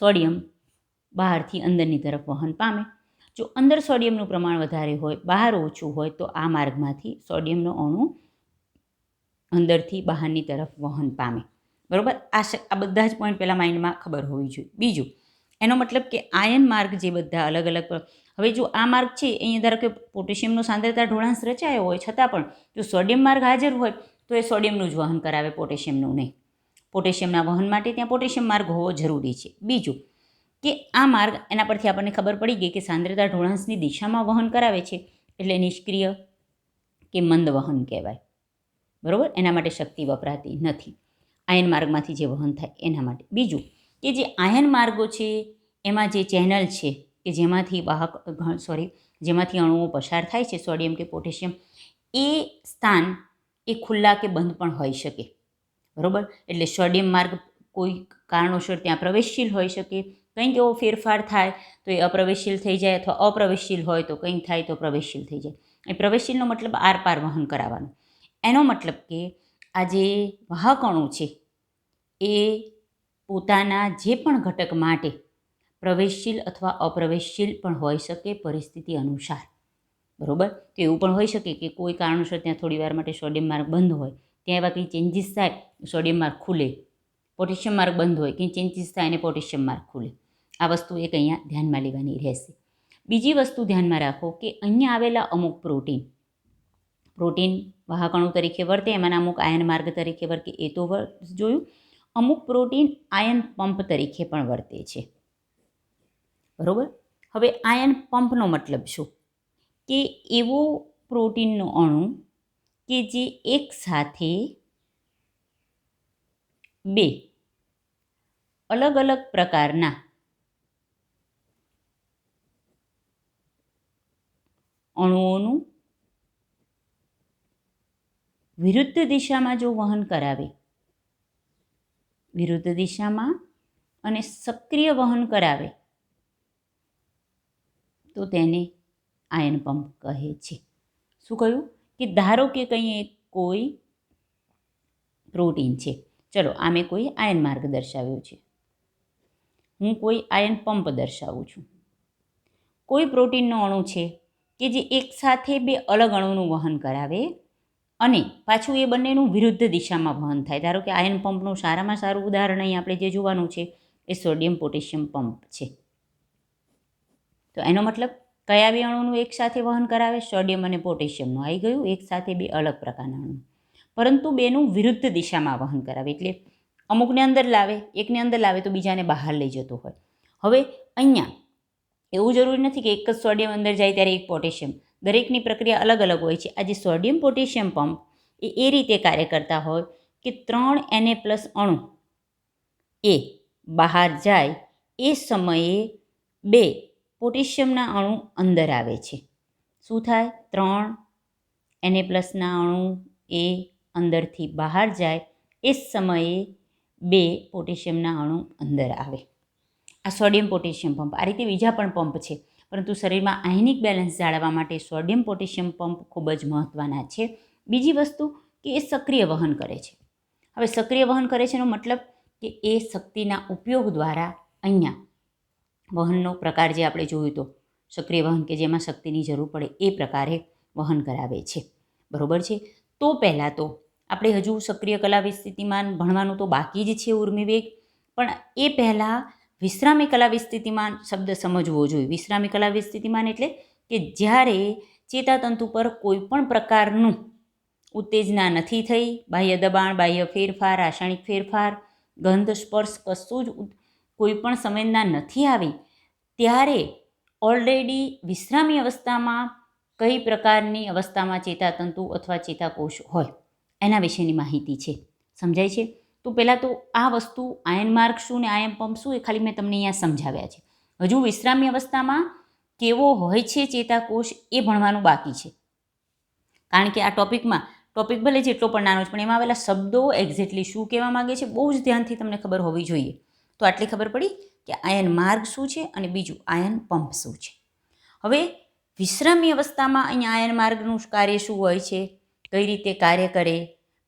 સોડિયમ બહારથી અંદરની તરફ વહન પામે. જો અંદર સોડિયમનું પ્રમાણ વધારે હોય, બહાર ઓછું હોય, તો આ માર્ગમાંથી સોડિયમનો અણુ અંદરથી બહારની તરફ વહન પામે. બરાબર. આ બધા જ પોઈન્ટ પહેલાં માઇન્ડમાં ખબર હોવી જોઈએ. બીજું, એનો મતલબ કે આયન માર્ગ જે બધા અલગ અલગ, હવે જો આ માર્ગ છે અહીંયા ધારો કે પોટેશિયમનો સાંદ્રતા ઢોળાંશ રચાયો હોય છતાં પણ જો સોડિયમ માર્ગ હાજર હોય તો એ સોડિયમનું જ વહન કરાવે, પોટેશિયમનું નહીં. પોટેશિયમના વહન માટે ત્યાં પોટેશિયમ માર્ગ હોવો જરૂરી છે. બીજું કે આ માર્ગ, એના પરથી આપણને ખબર પડી ગઈ કે સાંદ્રતા ઢોળાંશની દિશામાં વહન કરાવે છે એટલે નિષ્ક્રિય કે મંદ વહન કહેવાય. બરાબર. એના માટે શક્તિ વપરાતી નથી. આયન માર્ગમાંથી જે વહન થાય એના માટે. બીજું કે જે આયન માર્ગો છે એમાં જે ચેનલ છે કે જેમાંથી અણુઓ પસાર થાય છે, સોડિયમ કે પોટેશિયમ, એ સ્થાન એ ખુલ્લા કે બંધ પણ હોઈ શકે. બરાબર. એટલે સોડિયમ માર્ગ કોઈ કારણોસર ત્યાં પ્રવેશશીલ હોઈ શકે, કંઈક એવો ફેરફાર થાય તો એ અપ્રવેશશીલ થઈ જાય, અથવા અપ્રવેશશીલ હોય તો કંઈક થાય તો પ્રવેશશીલ થઈ જાય. એ પ્રવેશશીલનો મતલબ આરપાર વહન કરાવવાનું. એનો મતલબ કે આ જે વાહક અણુ છે એ પોતાના જે પણ ઘટક માટે પ્રવેશશીલ અથવા અપ્રવેશશીલ પણ હોઈ શકે પરિસ્થિતિ અનુસાર. બરાબર. તો એવું પણ હોઈ શકે કે કોઈ કારણોસર ત્યાં થોડી વાર માટે સોડિયમ માર્ગ બંધ હોય, ત્યાં એવા કંઈ ચેન્જીસ થાય, સોડિયમ માર્ગ ખુલે. પોટેશિયમ માર્ગ બંધ હોય, કંઈ ચેન્જીસ થાય અને પોટેશિયમ માર્ગ ખુલે. આ વસ્તુ એક અહીંયા ધ્યાનમાં લેવાની રહેશે. બીજી વસ્તુ ધ્યાનમાં રાખો કે અહીંયા આવેલા અમુક પ્રોટીન વાહક અણુ તરીકે વર્તે, એમાંના અમુક આયન માર્ગ તરીકે વર્તે, એ તો જોયું. અમુક પ્રોટીન આયન પંપ તરીકે પણ વર્તે છે. બરાબર. હવે આયન પંપનો મતલબ શું? કે એવો પ્રોટીનનો અણુ કે જે એક સાથે બે અલગ અલગ પ્રકારના અણુઓનું વિરુદ્ધ દિશામાં જો વહન કરાવે, વિરુદ્ધ દિશામાં અને સક્રિય વહન કરાવે તો તેને આયન પંપ કહે છે. શું કહ્યું? કે ધારો કે કંઈ કોઈ પ્રોટીન છે, ચલો આ મેં કોઈ આયન માર્ગ દર્શાવ્યો છે, હું કોઈ આયન પંપ દર્શાવું છું. કોઈ પ્રોટીનનો અણુ છે કે જે એક સાથે બે અલગ અણુનું વહન કરાવે અને પાછું એ બંનેનું વિરુદ્ધ દિશામાં વહન થાય. ધારો કે આયન પંપનું સારામાં સારું ઉદાહરણ અહીં આપણે જે જોવાનું છે એ સોડિયમ પોટેશિયમ પંપ છે. તો એનો મતલબ કયા બે અણુનું એક સાથે વહન કરાવે? સોડિયમ અને પોટેશિયમનું. આવી ગયું એક સાથે બે અલગ પ્રકારના અણુ, પરંતુ બેનું વિરુદ્ધ દિશામાં વહન કરાવે. એટલે અમુકને અંદર લાવે, એકને અંદર લાવે તો બીજાને બહાર લઈ જતો હોય. હવે અહીંયા એવું જરૂરી નથી કે એક જ સોડિયમ અંદર જાય ત્યારે એક પોટેશિયમ. દરેકની પ્રક્રિયા અલગ અલગ હોય છે. આ જે સોડિયમ પોટેશિયમ પંપ એ રીતે કાર્ય કરતા હોય કે 3 Na+ અણુ એ બહાર જાય એ સમયે 2 પોટેશિયમના અણુ અંદર આવે છે. શું થાય? 3 Na+ અણુ એ અંદરથી બહાર જાય એ સમયે 2 પોટેશિયમના અણુ અંદર આવે. આ સોડિયમ પોટેશિયમ પંપ. આ રીતે બીજા પણ પંપ છે, પરંતુ શરીરમાં આયનિક બેલેન્સ જાળવવા માટે સોડિયમ પોટેશિયમ પંપ ખૂબ જ મહત્ત્વના છે. બીજી વસ્તુ કે એ સક્રિય વહન કરે છે. હવે સક્રિય વહન કરે છે એનો મતલબ કે એ શક્તિના ઉપયોગ દ્વારા અહીંયા વહનનો પ્રકાર જે આપણે જોયું તો સક્રિય વહન કે જેમાં શક્તિની જરૂર પડે એ પ્રકારે વહન કરાવે છે. બરાબર છે. તો પહેલાં તો આપણે હજુ સક્રિય કલાવી સ્થિતિમાન ભણવાનું તો બાકી જ છે ઉર્મિવેગ, પણ એ પહેલાં વિશ્રામી કલાવી સ્થિતિમાન શબ્દ સમજવો જોઈએ. વિશ્રામી કલાવી સ્થિતિમાન એટલે કે જ્યારે ચેતાતંતુ પર કોઈ પણ પ્રકારનું ઉત્તેજના નથી થઈ, બાહ્ય દબાણ, બાહ્ય ફેરફાર, રાસાયણિક ફેરફાર, ગંધ, સ્પર્શ કશું જ કોઈ પણ સંવેદના નથી આવી, ત્યારે ઓલરેડી વિશ્રામી અવસ્થામાં કઈ પ્રકારની અવસ્થામાં ચેતાતંતુ અથવા ચેતાકોષ હોય એના વિશેની માહિતી છે. સમજાય છે? તો પહેલાં તો આ વસ્તુ આયન માર્ગ શું ને આયન પંપ શું એ ખાલી મેં તમને અહીંયા સમજાવ્યા છે. હજુ વિશ્રામી અવસ્થામાં કેવો હોય છે ચેતાકોષ એ ભણવાનું બાકી છે. કારણ કે આ ટોપિક ભલે જેટલો પણ નાનો છે, પણ એમાં આવેલા શબ્દો એક્ઝેક્ટલી શું કહેવા માગે છે બહુ જ ધ્યાનથી તમને ખબર હોવી જોઈએ. તો આટલી ખબર પડી કે આયન માર્ગ શું છે અને બીજું આયન પંપ શું છે. હવે વિશ્રામી અવસ્થામાં અહીંયા આયન માર્ગનું કાર્ય શું હોય છે, કઈ રીતે કાર્ય કરે,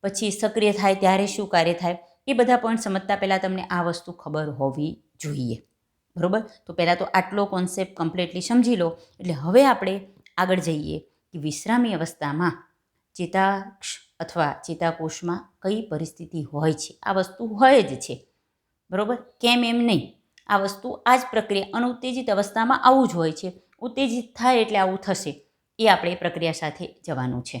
પછી સક્રિય થાય ત્યારે શું કાર્ય થાય, એ બધા પોઈન્ટ સમજતા પહેલાં તમને આ વસ્તુ ખબર હોવી જોઈએ. બરાબર? તો પહેલાં તો આટલો કોન્સેપ્ટ કમ્પ્લીટલી સમજી લો. એટલે હવે આપણે આગળ જઈએ કે વિશ્રામી અવસ્થામાં ચેતાક્ષ અથવા ચેતાકોષમાં કઈ પરિસ્થિતિ હોય છે. આ વસ્તુ હોય જ છે. બરાબર? કેમ એમ નહીં. આ વસ્તુ આ જ પ્રક્રિયા અનુત્તેજિત અવસ્થામાં આવું જ હોય છે. ઉત્તેજિત થાય એટલે આવું થશે. એ આપણે પ્રક્રિયા સાથે જવાનું છે.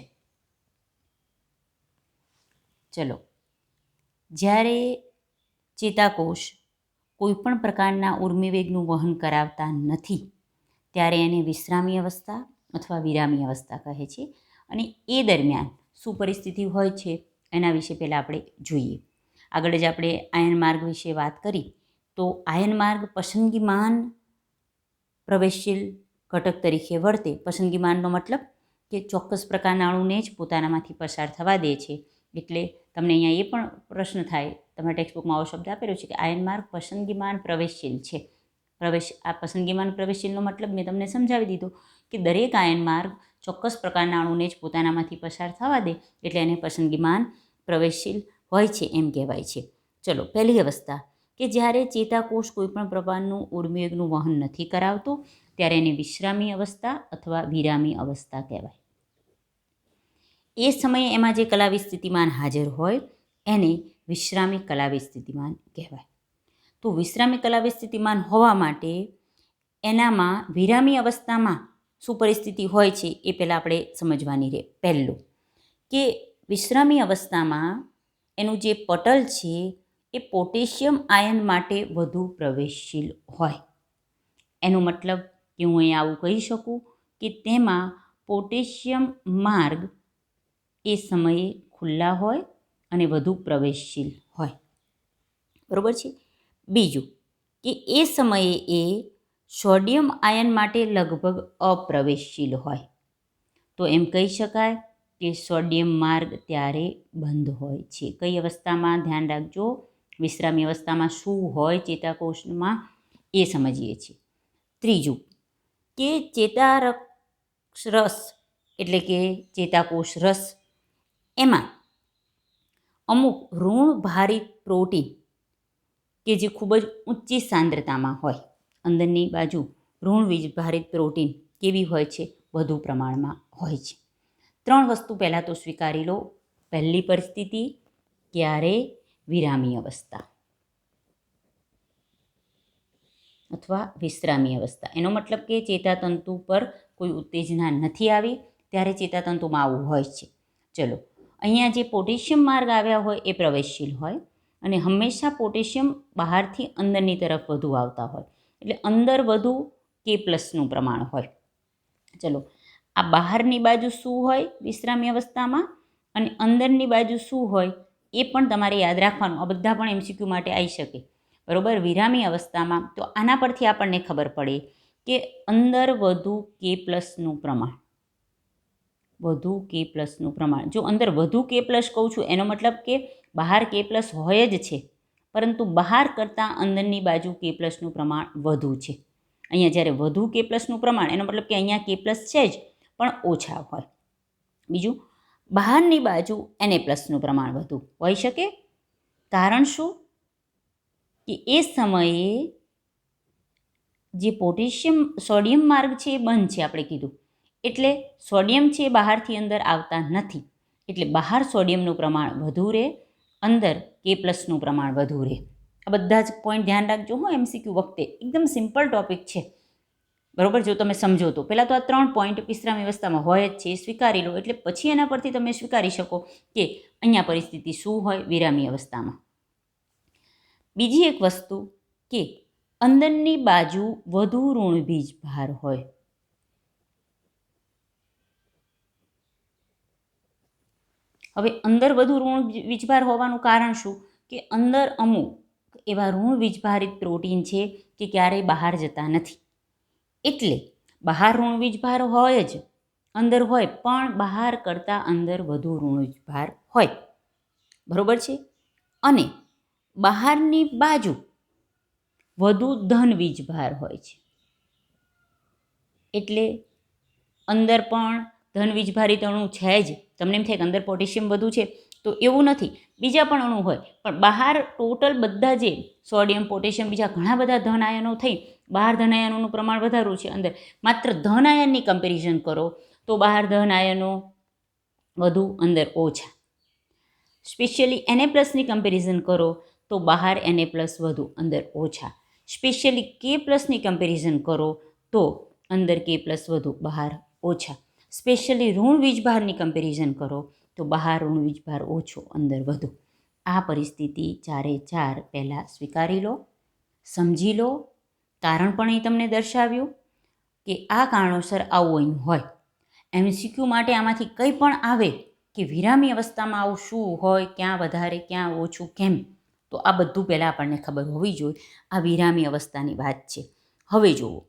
ચલો, જ્યારે ચેતાકોષ કોઈપણ પ્રકારના ઉર્મિવેગનું વહન કરાવતા નથી ત્યારે એને વિશ્રામી અવસ્થા અથવા વિરામી અવસ્થા કહે છે. અને એ દરમિયાન શું પરિસ્થિતિ હોય છે એના વિશે પહેલાં આપણે જોઈએ. આગળ જ આપણે આયન માર્ગ વિશે વાત કરી તો આયન માર્ગ પસંદગીમાન પ્રવેશશીલ ઘટક તરીકે વર્તે. પસંદગીમાનનો મતલબ કે ચોક્કસ પ્રકારના અણુને જ પોતાનામાંથી પસાર થવા દે છે. એટલે તમને અહીંયા એ પણ પ્રશ્ન થાય, તમારા ટેક્સ્ટબુકમાં આવો શબ્દ આપેલો છે કે આયન માર્ગ પસંદગીમાન પ્રવેશશીલ છે. આ પસંદગીમાન પ્રવેશશીલનો મતલબ મેં તમને સમજાવી દીધો કે દરેક આયન માર્ગ ચોક્કસ પ્રકારના અણુને જ પોતાનામાંથી પસાર થવા દે એટલે એને પસંદગીમાન પ્રવેશશીલ હોય છે એમ કહેવાય છે. ચલો, પહેલી અવસ્થા કે જ્યારે ચેતાકોષ કોઈપણ પ્રકારનું ઉર્મિવેગનું વહન નથી કરાવતો ત્યારે એને વિશ્રામી અવસ્થા અથવા વિરામી અવસ્થા કહેવાય. એ સમયે એમાં જે કલાવી સ્થિતિમાન હાજર હોય એને વિશ્રામી કલાવી સ્થિતિમાન કહેવાય. તો વિશ્રામી કલાવી સ્થિતિમાન હોવા માટે એનામાં વિરામી અવસ્થામાં શું પરિસ્થિતિ હોય છે એ પહેલાં આપણે સમજવાની રહે. પહેલું કે વિશ્રામી અવસ્થામાં એનું જે પટલ છે એ પોટેશિયમ આયન માટે વધુ પ્રવેશશીલ હોય. એનો મતલબ કે હું અહીં આવું કહી શકું કે તેમાં પોટેશિયમ માર્ગ એ સમયે ખુલ્લા હોય અને વધુ પ્રવેશશીલ હોય. બરાબર છે? બીજું કે એ સમયે એ સોડિયમ આયન માટે લગભગ અપ્રવેશશીલ હોય. તો એમ કહી શકાય કે સોડિયમ માર્ગ ત્યારે બંધ હોય છે. કઈ અવસ્થામાં? ધ્યાન રાખજો, વિશ્રામી અવસ્થામાં શું હોય ચેતાકોષમાં એ સમજીએ છીએ. ત્રીજું કે ચેતારક્ષ રસ એટલે કે ચેતાકોષ રસ એમાં અમુક ઋણ ભારિત પ્રોટીન કે જે ખૂબ જ ઊંચી સાંદ્રતામાં હોય, અંદરની બાજુ ઋણ ભારિત પ્રોટીન કેવી હોય છે? વધુ પ્રમાણમાં હોય છે. 3 વસ્તુ પહેલાં તો સ્વીકારી લો. પહેલી પરિસ્થિતિ, ક્યારે વિરામી અવસ્થા અથવા વિશ્રામી અવસ્થા. એનો મતલબ કે ચેતાતંતુ પર કોઈ ઉત્તેજના નથી આવી ત્યારે ચેતાતંતુમાં આવું હોય છે. ચલો, અહીંયા જે પોટેશિયમ માર્ગ આવ્યા હોય એ પ્રવેશશીલ હોય અને હંમેશા પોટેશિયમ બહારથી અંદરની તરફ વધુ આવતા હોય, એટલે અંદર વધુ K+નું પ્રમાણ હોય. ચલો, આ બહારની બાજુ શું હોય વિશ્રામી અવસ્થામાં અને અંદરની બાજુ શું હોય એ પણ તમારે યાદ રાખવાનું. આ બધા પણ MCQ માટે આવી શકે, બરાબર. વિરામી અવસ્થામાં તો આના પરથી આપણને ખબર પડે કે અંદર વધુ K+નું પ્રમાણ, વધુ K+નું પ્રમાણ. જો અંદર વધુ K+ કહું છું એનો મતલબ કે બહાર K+ હોય જ છે, પરંતુ બહાર કરતાં અંદરની બાજુ K+નું પ્રમાણ વધુ છે. અહીંયા જ્યારે વધુ K+નું પ્રમાણ એનો મતલબ કે અહીંયા K+ છે જ પણ ઓછા હોય. બીજું, બહારની બાજુ Na+નું પ્રમાણ વધુ હોઈ શકે. કારણ શું? કે એ સમયે જે પોટેશિયમ સોડિયમ માર્ગ છે એ બંધ છે આપણે કીધું, એટલે સોડિયમ છે એ બહારથી અંદર આવતા નથી, એટલે બહાર સોડિયમનું પ્રમાણ વધુ રહે, અંદર K+નું પ્રમાણ વધુ રહે. આ બધા જ પોઈન્ટ ધ્યાન રાખજો હો MCQ વખતે. એકદમ સિમ્પલ ટોપિક છે, બરાબર. જો તમે સમજો તો પહેલાં તો આ 3 પોઈન્ટ વિશ્રામી અવસ્થામાં હોય જ છે, સ્વીકારી લો. એટલે પછી એના પરથી તમે સ્વીકારી શકો કે અહીંયા પરિસ્થિતિ શું હોય વિરામી અવસ્થામાં. બીજી એક વસ્તુ કે અંદરની બાજુ વધુ ઋણ વીજભાર હોય. હવે અંદર વધુ ઋણ વીજભાર હોવાનું કારણ શું? કે અંદર અમુક એવા ઋણ વીજભારિત પ્રોટીન છે કે ક્યારેય બહાર જતા નથી, એટલે બહાર ઋણ વીજભાર હોય જ, અંદર હોય પણ બહાર કરતાં અંદર વધુ ઋણ વીજભાર હોય, બરાબર છે. અને બહારની બાજુ વધુ ધન વીજભાર હોય છે, એટલે અંદર પણ ધન વીજભારિત અણુ છે જ. તમને એમ થાય કે અંદર પોટેશિયમ વધુ છે, તો એવું નથી, બીજા પણ અણુ હોય, પણ બહાર ટોટલ બધા જે સોડિયમ, પોટેશિયમ, બીજા ઘણા બધા ધન આયનો થઈ બહાર ધન આયનોનું પ્રમાણ વધારું છે. અંદર માત્ર ધન આયનની કમ્પેરિઝન કરો તો બહાર ધન આયનો વધુ, અંદર ઓછા. સ્પેશિયલી Na+ની કમ્પેરિઝન કરો તો બહાર Na+ વધુ, અંદર ઓછા. સ્પેશિયલી K+ની કમ્પેરિઝન કરો તો અંદર K+ વધુ, બહાર ઓછા. સ્પેશિયલી ઋણ વીજભારની કમ્પેરિઝન કરો તો બહાર ઋણ વીજભાર ઓછો, અંદર વધુ. આ પરિસ્થિતિ 4 પહેલાં સ્વીકારી લો, સમજી લો. કારણ પણ અહીં તમને દર્શાવ્યું કે આ કારણોસર આવું અહીં હોય. MCQ માટે આમાંથી કંઈ પણ આવે કે વિરામી અવસ્થામાં આવું શું હોય, ક્યાં વધારે ક્યાં ઓછું, કેમ, તો આ બધું પહેલાં આપણને ખબર હોવી જોઈએ. આ વિરામી અવસ્થાની વાત છે. હવે જુઓ,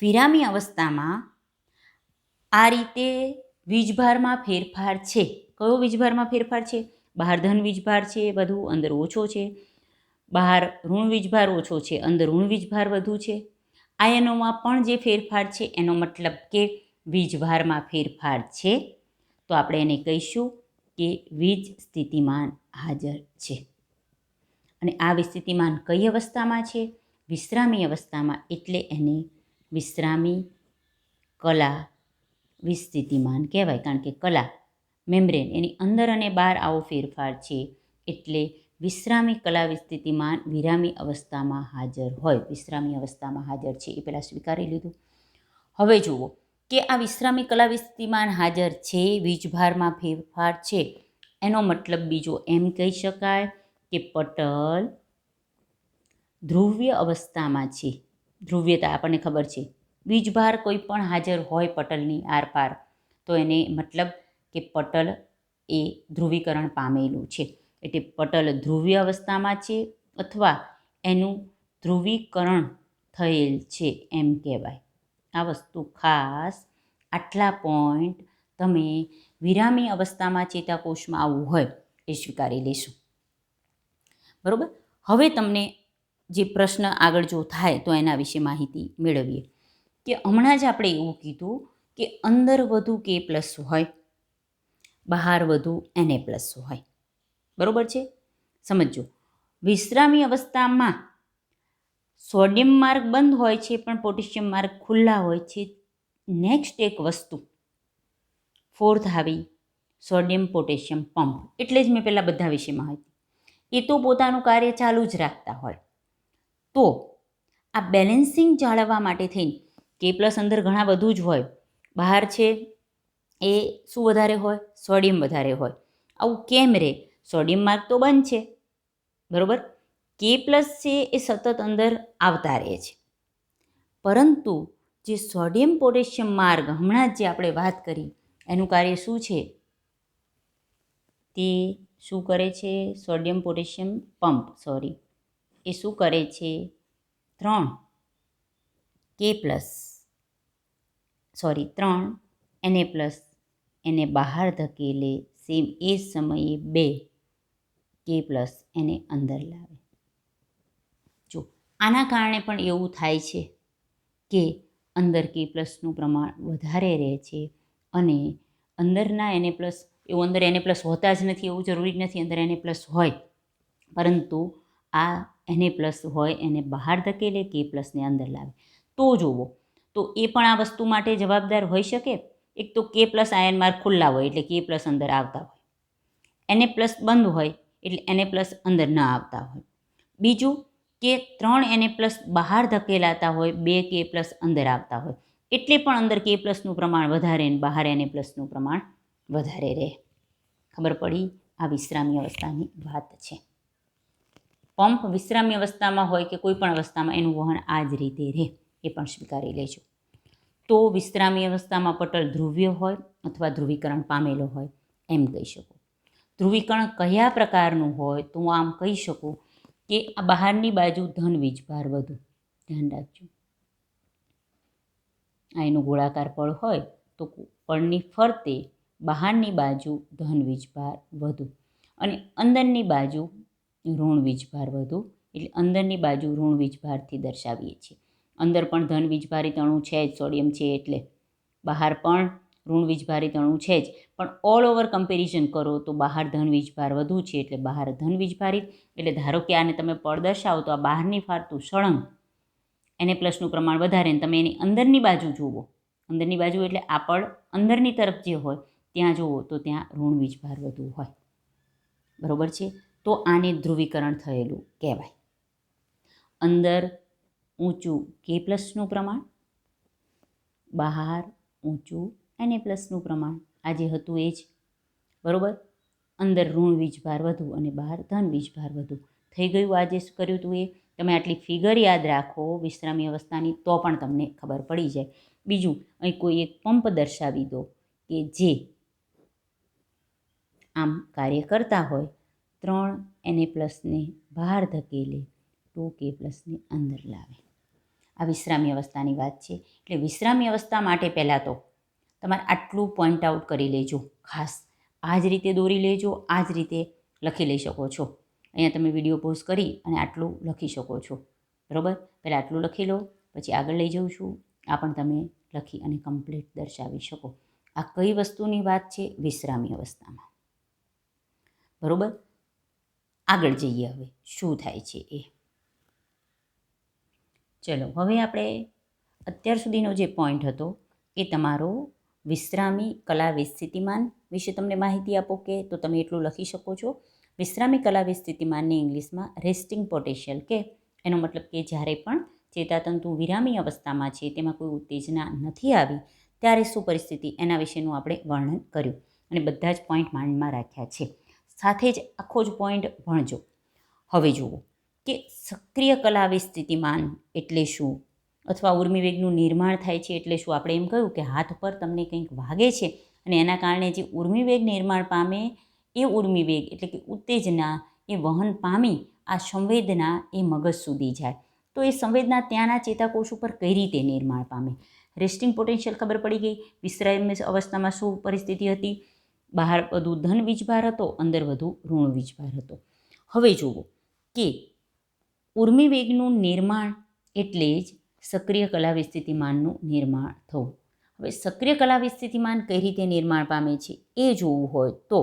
વિરામી અવસ્થામાં આ રીતે વીજભારમાં ફેરફાર છે. કયો વીજભારમાં ફેરફાર છે? બહાર ધન વીજભાર છે વધુ, અંદર ઓછો છે. બહાર ઋણ વીજભાર ઓછો છે, અંદર ઋણ વીજભાર વધુ છે. આયનોમાં પણ જે ફેરફાર છે એનો મતલબ કે વીજભારમાં ફેરફાર છે, તો આપણે એને કહીશું કે વીજ સ્થિતિમાન હાજર છે. અને આ સ્થિતિમાન કઈ અવસ્થામાં છે? વિશ્રામી અવસ્થામાં, એટલે એને વિશ્રામી કલા વિસ્થિતિમાન કહેવાય. કારણ કે કલા મેમ્બ્રેન એની અંદર અને બહાર આવો ફેરફાર છે, એટલે વિશ્રામી કલા વિસ્થિતિમાન વિરામી અવસ્થામાં હાજર હોય. વિશ્રામી અવસ્થામાં હાજર છે એ પહેલાં સ્વીકારી લીધું. હવે જુઓ કે આ વિશ્રામી કલા વિસ્થિતિમાન હાજર છે, વીજભારમાં ફેરફાર છે, એનો મતલબ બીજો એમ કહી શકાય કે પટલ ધ્રુવ્ય અવસ્થામાં છે. ધ્રુવ્યતા આપણને ખબર છે, વીજભાર કોઈ પણ હાજર હોય પટલની આરપાર તો એને મતલબ કે પટલ એ ધ્રુવીકરણ પામેલું છે, એટલે પટલ ધ્રુવ્ય અવસ્થામાં છે અથવા એનું ધ્રુવીકરણ થયેલ છે એમ કહેવાય. આ વસ્તુ ખાસ આટલા પોઈન્ટ તમે વિરામી અવસ્થામાં ચેતાકોષમાં આવવું હોય એ સ્વીકારી લેશું, બરાબર. હવે તમને જે પ્રશ્ન આગળ જો થાય તો એના વિશે માહિતી મેળવીએ કે હમણાં જ આપણે એવું કીધું કે અંદર વધુ K+ હોય, બહાર વધુ Na+ હોય, બરાબર છે. સમજો, વિશ્રામી અવસ્થામાં સોડિયમ માર્ગ બંધ હોય છે પણ પોટેશિયમ માર્ગ ખુલ્લા હોય છે, નેક્સ્ટ એક વસ્તુ ફોર્થ આવી સોડિયમ પોટેશિયમ પંપ. એટલે જ મેં પહેલાં બધા વિશે માહિતી. એ તો પોતાનું કાર્ય ચાલુ જ રાખતા હોય. તો આ બેલેન્સિંગ જાળવવા માટે થઈને કે પ્લસ અંદર ઘણા બધું જ હોય, બહાર છે એ શું વધારે હોય? સોડિયમ વધારે હોય. આવું કેમ રહે? સોડિયમ માર્ગ તો બંધ છે, બરાબર. કે પ્લસ છે એ સતત અંદર આવતા રહે છે, પરંતુ જે સોડિયમ પોટેશિયમ માર્ગ હમણાં જ જે આપણે વાત કરી એનું કાર્ય શું છે? તે શું કરે છે? સોડિયમ પોટેશિયમ પંપ, એ શું કરે છે? 3 Na+ એને બહાર ધકેલે, સેમ એ જ સમયે 2 K+ એને અંદર લાવે. જો આના કારણે પણ એવું થાય છે કે અંદર K+નું પ્રમાણ વધારે રહે છે અને અંદરના Na+, એવું અંદર Na+ હોતા જ નથી એવું જરૂરી નથી, અંદર Na+ હોય, પરંતુ આ Na+ હોય એને બહાર ધકેલે, K+ને અંદર લાવે. તો જુઓ, તો એ પણ આ વસ્તુ માટે જવાબદાર હોઈ શકે. એક તો K+ આયન માર્ગ ખુલ્લા હોય એટલે K+ અંદર આવતા હોય, Na+ બંધ હોય એટલે Na+ અંદર ન આવતા હોય. બીજું કે 3 Na+ બહાર ધકેલાતા હોય, 2 K+ અંદર આવતા હોય, એટલે પણ અંદર K+નું પ્રમાણ વધારે અને બહાર Na+નું પ્રમાણ વધારે રહે. ખબર પડી? આ વિશ્રામી અવસ્થાની વાત છે. પંપ વિશ્રામી અવસ્થામાં હોય કે કોઈ પણ અવસ્થામાં એનું વહન આ જ રીતે રહે, એ પણ સ્વીકારી લેજો. તો વિશ્રામી અવસ્થામાં પટલ ધ્રુવ્ય હોય અથવા ધ્રુવીકરણ પામેલો હોય એમ કહી શકો. ધ્રુવીકરણ કયા પ્રકારનું હોય? તો હું આમ કહી શકું કે આ બહારની બાજુ ધન વીજભાર વધુ. ધ્યાન રાખજો, આ એનું ગોળાકાર પળ હોય તો પળની ફરતે બહારની બાજુ ધન વીજભાર વધુ અને અંદરની બાજુ ઋણ વીજભાર વધુ. એટલે અંદરની બાજુ ઋણ વીજભારથી દર્શાવીએ છીએ. અંદર પણ ધન વીજભારિત અણુ છે જ, સોડિયમ છે એટલે. બહાર પણ ઋણ વીજભારિત અણુ છે જ, પણ ઓલ ઓવર કમ્પેરિઝન કરો તો બહાર ધન વીજભાર વધુ છે એટલે બહાર ધન વીજભારિત. એટલે ધારો કે આને તમે પળ દર્શાવો તો આ બહારની ફારતું સળંગ Na+નું પ્રમાણ વધારે ને તમે એની અંદરની બાજુ જુઓ, અંદરની બાજુ એટલે આ પળ અંદરની તરફ જે હોય ત્યાં જુઓ તો ત્યાં ઋણ વીજભાર વધુ હોય, બરાબર છે. તો આને ધ્રુવીકરણ થયેલું કહેવાય. અંદર ઊંચું K+નું પ્રમાણ, બહાર ઊંચું Na+નું પ્રમાણ, આ જે હતું એ જ, બરાબર. અંદર ઋણ વીજભાર વધુ અને બહાર ધન વીજભાર વધુ. થઈ ગયું? આ જે કર્યું હતું એ. તમે આટલી ફિગર યાદ રાખો વિશ્રામી અવસ્થાની તો પણ તમને ખબર પડી જાય. બીજું, અહીં કોઈ એક પંપ દર્શાવી દો કે જે આમ કાર્ય કરતા હોય, 3 Na+ને બહાર ધકેલે, 2 K+ને અંદર લાવે. આ વિશ્રામી અવસ્થાની વાત છે. એટલે વિશ્રામી અવસ્થા માટે પહેલાં તો તમારે આટલું પોઈન્ટ આઉટ કરી લેજો ખાસ. આ જ રીતે દોરી લેજો, આ જ રીતે લખી લઈ શકો છો. અહીંયા તમે વિડીયો પોઝ કરી અને આટલું લખી શકો છો, બરાબર. પહેલાં આટલું લખી લો, પછી આગળ લઈ જાઉં છું. આ પણ તમે લખી અને કમ્પ્લીટ દર્શાવી શકો. આ કઈ વસ્તુની વાત છે? વિશ્રામી અવસ્થામાં, બરાબર. આગળ જઈએ, હવે શું થાય છે એ. ચલો, હવે આપણે અત્યાર સુધીનો જે પોઈન્ટ હતો એ તમારો વિશ્રામી કલા વિસ્થિતિમાન વિશે તમને માહિતી આપો કે તો તમે એટલું લખી શકો છો. વિશ્રામી કલા વિસ્થિતિમાનને ઇંગ્લિશમાં રેસ્ટિંગ પોટેન્શિયલ કે. એનો મતલબ કે જ્યારે પણ ચેતાતંતુ વિરામી અવસ્થામાં છે, તેમાં કોઈ ઉત્તેજના નથી આવી, ત્યારે શું પરિસ્થિતિ એના વિશેનું આપણે વર્ણન કર્યું અને બધા જ પોઈન્ટ માઇન્ડમાં રાખ્યા છે. સાથે જ આખો જ પોઈન્ટ ભણજો. હવે જુઓ કે સક્રિય કલાવી સ્થિતિમાન એટલે શું, અથવા ઉર્મિવેગનું નિર્માણ થાય છે એટલે શું. આપણે એમ કહ્યું કે હાથ પર તમને કંઈક વાગે છે અને એના કારણે જે ઉર્મિવેગ નિર્માણ પામે એ ઉર્મિવેગ એટલે કે ઉત્તેજના એ વહન પામી આ સંવેદના એ મગજ સુધી જાય. તો એ સંવેદના ત્યાંના ચેતાકોષ ઉપર કઈ રીતે નિર્માણ પામે? રેસ્ટિંગ પોટેન્શિયલ ખબર પડી ગઈ. વિશ્રામી અવસ્થામાં શું પરિસ્થિતિ હતી? બહાર વધુ ધન વીજભાર હતો, અંદર વધુ ઋણ વીજભાર હતો. હવે જુઓ કે ઉર્મિવેગનું નિર્માણ એટલે જ સક્રિય કલાવી સ્થિતિમાનનું નિર્માણ થવું. હવે સક્રિય કલાવી સ્થિતિમાન કઈ રીતે નિર્માણ પામે છે એ જોવું હોય તો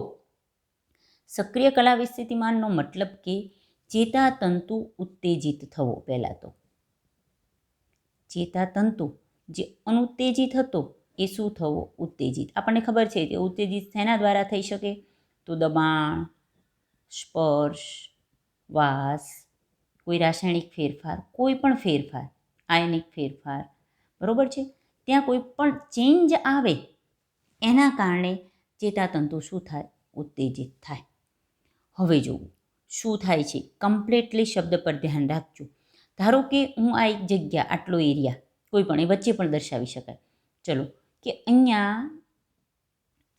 સક્રિય કલાવી સ્થિતિમાનનો મતલબ કે ચેતાતંતુ ઉત્તેજિત થવો. પહેલાં તો ચેતાતંતુ જે અનુત્તેજિત હતો એ શું થવો? ઉત્તેજિત. આપણને ખબર છે કે ઉત્તેજિત શેના દ્વારા થઈ શકે? તો દબાણ, સ્પર્શ, વાસ, કોઈ રાસાયણિક ફેરફાર, કોઈ પણ ફેરફાર, આયનિક ફેરફાર, બરાબર છે, ત્યાં કોઈ પણ ચેન્જ આવે એના કારણે ચેતાતંતુ શું થાય? ઉત્તેજિત થાય. હવે જુઓ શું થાય છે. કમ્પ્લીટલી શબ્દ પર ધ્યાન રાખજો. ધારો કે હું આ એક જગ્યા, આટલો એરિયા, કોઈ પણ એ વચ્ચે પણ દર્શાવી શકાય. ચલો કે અહીંયા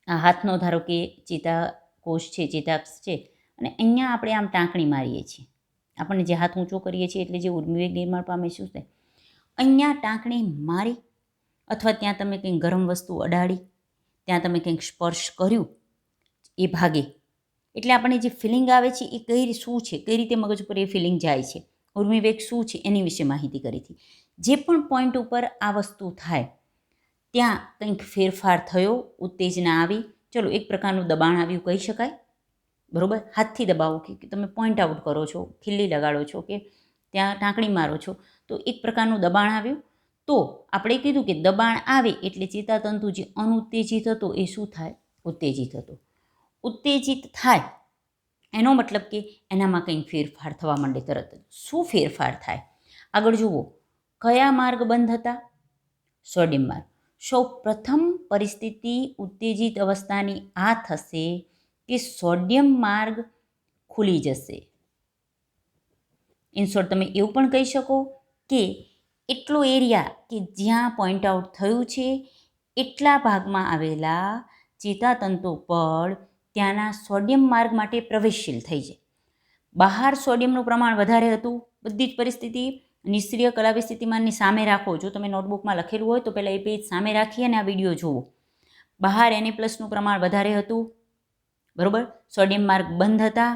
આ હાથનો ધારો કે ચેતાકોષ છે, ચેતાક્ષ છે, અને અહીંયા આપણે આમ ટાંકણી મારીએ છીએ. આપણને જે હાથ ઊંચો કરીએ છીએ એટલે જે ઉર્મિવેગ નિર્માણ પામે શું થાય? અહીંયા ટાંકણી મારી અથવા ત્યાં તમે કંઈક ગરમ વસ્તુ અડાડી, ત્યાં તમે કંઈક સ્પર્શ કર્યું એ ભાગે, એટલે આપણને જે ફિલિંગ આવે છે એ શું છે, કઈ રીતે મગજ ઉપર એ ફિલિંગ જાય છે, ઉર્મિવેગ શું છે એની વિશે માહિતી કરી હતી. જે પણ પોઈન્ટ ઉપર આ વસ્તુ થાય ત્યાં કંઈક ફેરફાર થયો, ઉત્તેજના આવી, ચલો એક પ્રકારનું દબાણ આવ્યું કહી શકાય. બરાબર, હાથથી દબાવો કે તમે પોઈન્ટ આઉટ કરો છો, ખીલ્લી લગાડો છો કે ત્યાં ટાંકણી મારો છો, તો એક પ્રકારનું દબાણ આવ્યું. તો આપણે કીધું કે દબાણ આવે એટલે ચેતાતંતુ જે અનુત્તેજિત હતો એ શું થાય? ઉત્તેજિત હતો. ઉત્તેજિત થાય એનો મતલબ કે એનામાં કંઈક ફેરફાર થવા માંડે તરત જ. શું ફેરફાર થાય? આગળ જુઓ, કયા માર્ગ બંધ હતા? સોડિયમ માર્ગ. સૌ પ્રથમ પરિસ્થિતિ ઉત્તેજિત અવસ્થાની આ થશે કે સોડિયમ માર્ગ ખુલી જશે. ઇન શોર્ટ તમે એવું પણ કહી શકો કે એટલો એરિયા કે જ્યાં પોઈન્ટ આઉટ થયું છે એટલા ભાગમાં આવેલા ચેતાતંતુ પર ત્યાંના સોડિયમ માર્ગ માટે પ્રવેશશીલ થઈ જાય. બહાર સોડિયમનું પ્રમાણ વધારે હતું. બધી જ પરિસ્થિતિ નિષ્ક્રિય કલાવી સ્થિતિમાનની સામે રાખો. જો તમે નોટબુકમાં લખેલું હોય તો પહેલાં એ પેજ સામે રાખી અને આ વિડીયો જુઓ. બહાર Na+નું પ્રમાણ વધારે હતું, બરાબર, સોડિયમ માર્ગ બંધ હતા.